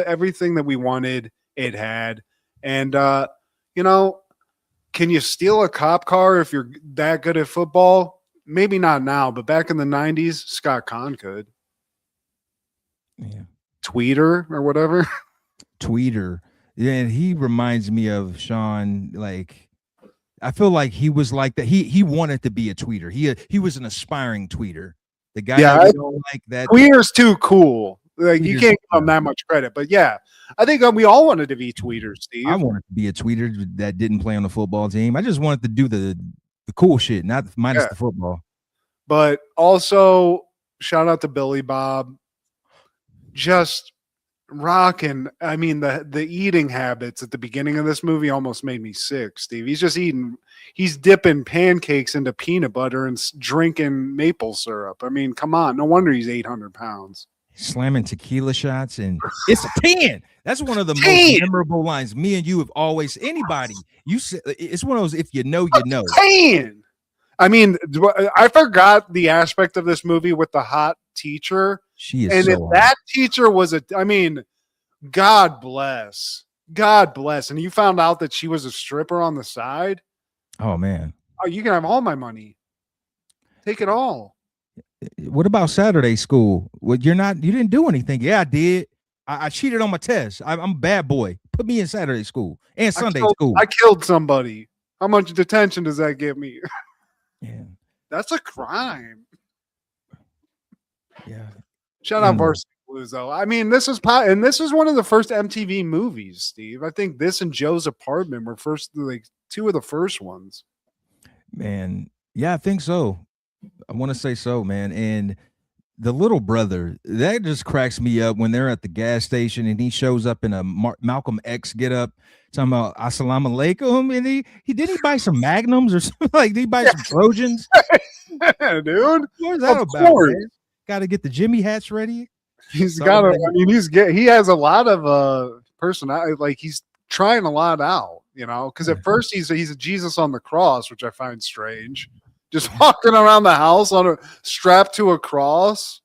everything that we wanted. It had, and can you steal a cop car if you're that good at football? Maybe not now, but back in the 90s, Scott Conn could. Yeah. Tweeter or whatever. Tweeter. Yeah, and he reminds me of Sean. Like, I feel like he was like that. He wanted to be a tweeter. He was an aspiring tweeter. The guy that don't like that. Tweeter's too cool. Like you can't give him that much credit. But yeah, I think we all wanted to be tweeters, Steve. I wanted to be a tweeter that didn't play on the football team. I just wanted to do the cool shit, not minus the football. But also, shout out to Billy Bob. Just rocking. I mean, the eating habits at the beginning of this movie almost made me sick, Steve. He's dipping pancakes into peanut butter and drinking maple syrup. I mean, come on. No wonder he's 800 pounds. Slamming tequila shots, and it's a 10. That's one of the most memorable lines. Me and you have always, anybody, you said it's one of those, if you know, you know. 10. I mean, I forgot the aspect of this movie with the hot teacher. She is, and so if that teacher was God bless. God bless. And you found out that she was a stripper on the side. Oh man. Oh, you can have all my money. Take it all. What about Saturday school? Well, you didn't do anything. Yeah, I did. I cheated on my test. I'm a bad boy. Put me in Saturday school and Sunday school. I killed somebody. How much detention does that get me? Yeah. That's a crime. Yeah. Shout out Varsity Blues, though. I mean, this is one of the first MTV movies, Steve. I think this and Joe's Apartment were two of the first ones. Man, yeah, I think so. I want to say so, man. And the little brother, that just cracks me up when they're at the gas station and he shows up in a Malcolm X get up talking about assalamu alaikum, and he did he buy some magnums or something? Like, did he buy some Trojans? Yeah, dude. What is that about? Got to get the Jimmy hats ready. He's got. I mean, he has a lot of personality. Like, he's trying a lot out, you know. Because at first he's a Jesus on the cross, which I find strange. Just walking around the house strapped to a cross.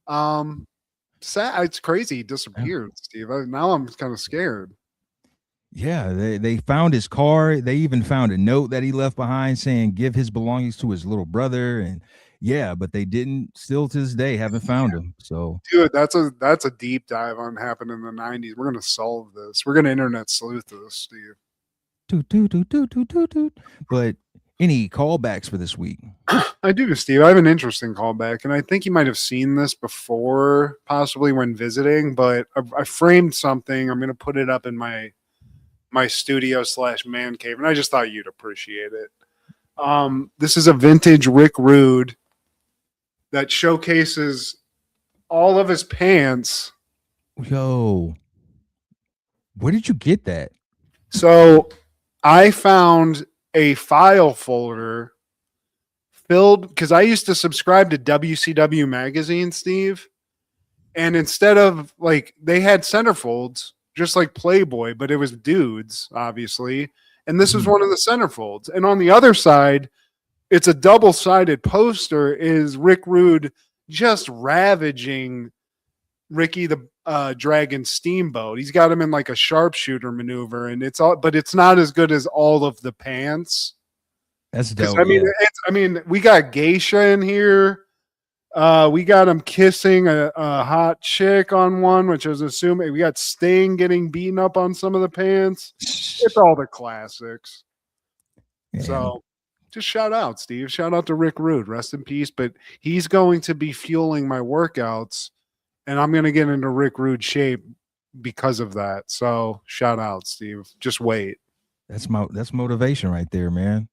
Sad. It's crazy. He disappeared, Steve. Now I'm kind of scared. Yeah, they found his car. They even found a note that he left behind saying give his belongings to his little brother. And yeah, but they didn't. Still to this day, haven't found him. So, dude, that's a deep dive on happened in the 90s. We're gonna solve this. We're gonna internet sleuth this, Steve. But any callbacks for this week? I do, Steve. I have an interesting callback, and I think you might have seen this before, possibly when visiting. But I framed something. I'm gonna put it up in my studio / man cave, and I just thought you'd appreciate it. This is a vintage Rick Rude that showcases all of his pants. Yo, where did you get that? So I found a file folder filled, because I used to subscribe to WCW magazine, Steve, and instead of, like, they had centerfolds just like Playboy, but it was dudes, obviously, and this was one of the centerfolds. And on the other side, it's a double-sided poster, is Rick Rude just ravaging Ricky the Dragon Steamboat. He's got him in like a sharpshooter maneuver, and but it's not as good as all of the pants. That's dope. I mean, we got Geisha in here. We got him kissing a hot chick on one, which I was assuming. We got Sting getting beaten up on some of the pants. It's all the classics. Man. So just shout out, Steve. Shout out to Rick Rude. Rest in peace. But he's going to be fueling my workouts, and I'm going to get into Rick Rude shape because of that. So shout out, Steve. Just wait. That's motivation right there, man.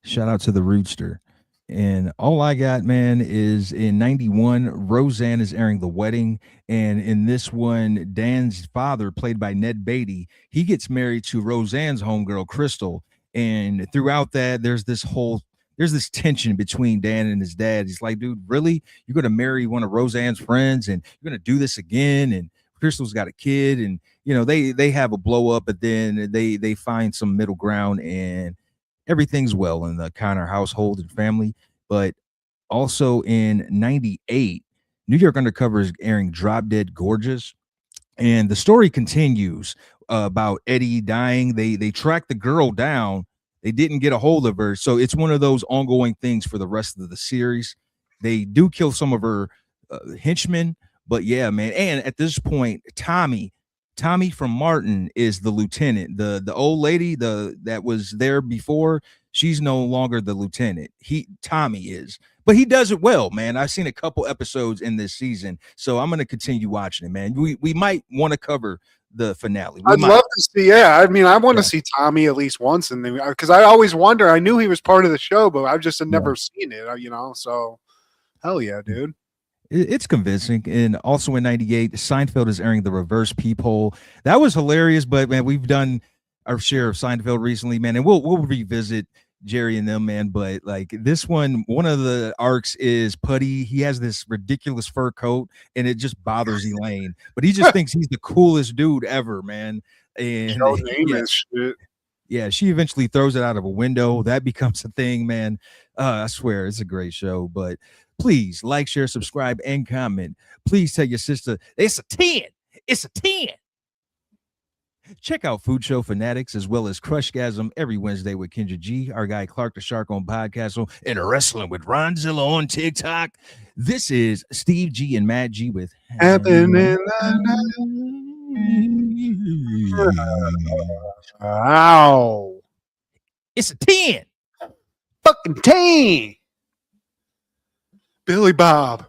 Shout out to the Roodster. And all I got, man, is in 91, Roseanne is airing The Wedding. And in this one, Dan's father, played by Ned Beatty, he gets married to Roseanne's homegirl, Crystal. And throughout that, there's this tension between Dan and his dad. He's like, dude, really? You're going to marry one of Roseanne's friends and you're going to do this again? And Crystal's got a kid, and, you know, they have a blow up, but then they find some middle ground, and everything's well in the Connor household and family. But also in 98, New York Undercover is airing Drop Dead Gorgeous. And the story continues about Eddie dying. They track the girl down. They didn't get a hold of her. So it's one of those ongoing things for the rest of the series. They do kill some of her henchmen. But yeah, man. And at this point, Tommy from Martin is the lieutenant. The old lady that was there before, she's no longer the lieutenant. Tommy is, but he does it well, man. I've seen a couple episodes in this season, so I'm going to continue watching it, man. We might want to cover the finale. I'd love to see. Yeah, I mean, I want to see Tommy at least once, because I always wonder. I knew he was part of the show, but I've just never seen it. You know, so hell yeah, dude. It's convincing. And also in 98, Seinfeld is airing The Reverse Peephole. That was hilarious, but man, we've done our share of Seinfeld recently, man, and we'll revisit Jerry and them, man. But like this one of the arcs is Putty. He has this ridiculous fur coat, and it just bothers Elaine. But he just thinks he's the coolest dude ever, man. And yeah, she eventually throws it out of a window. That becomes a thing, man. I swear, it's a great show. But please like, share, subscribe, and comment. Please tell your sister it's a 10. It's a 10. Check out Food Show Fanatics as well as Crushgasm every Wednesday with Kendra G, our guy Clark the Shark on Podcastle, and Wrestling with Ronzilla on TikTok. This is Steve G and Matt G with Happening. Wow. It's a 10. Fucking 10. Billy Bob.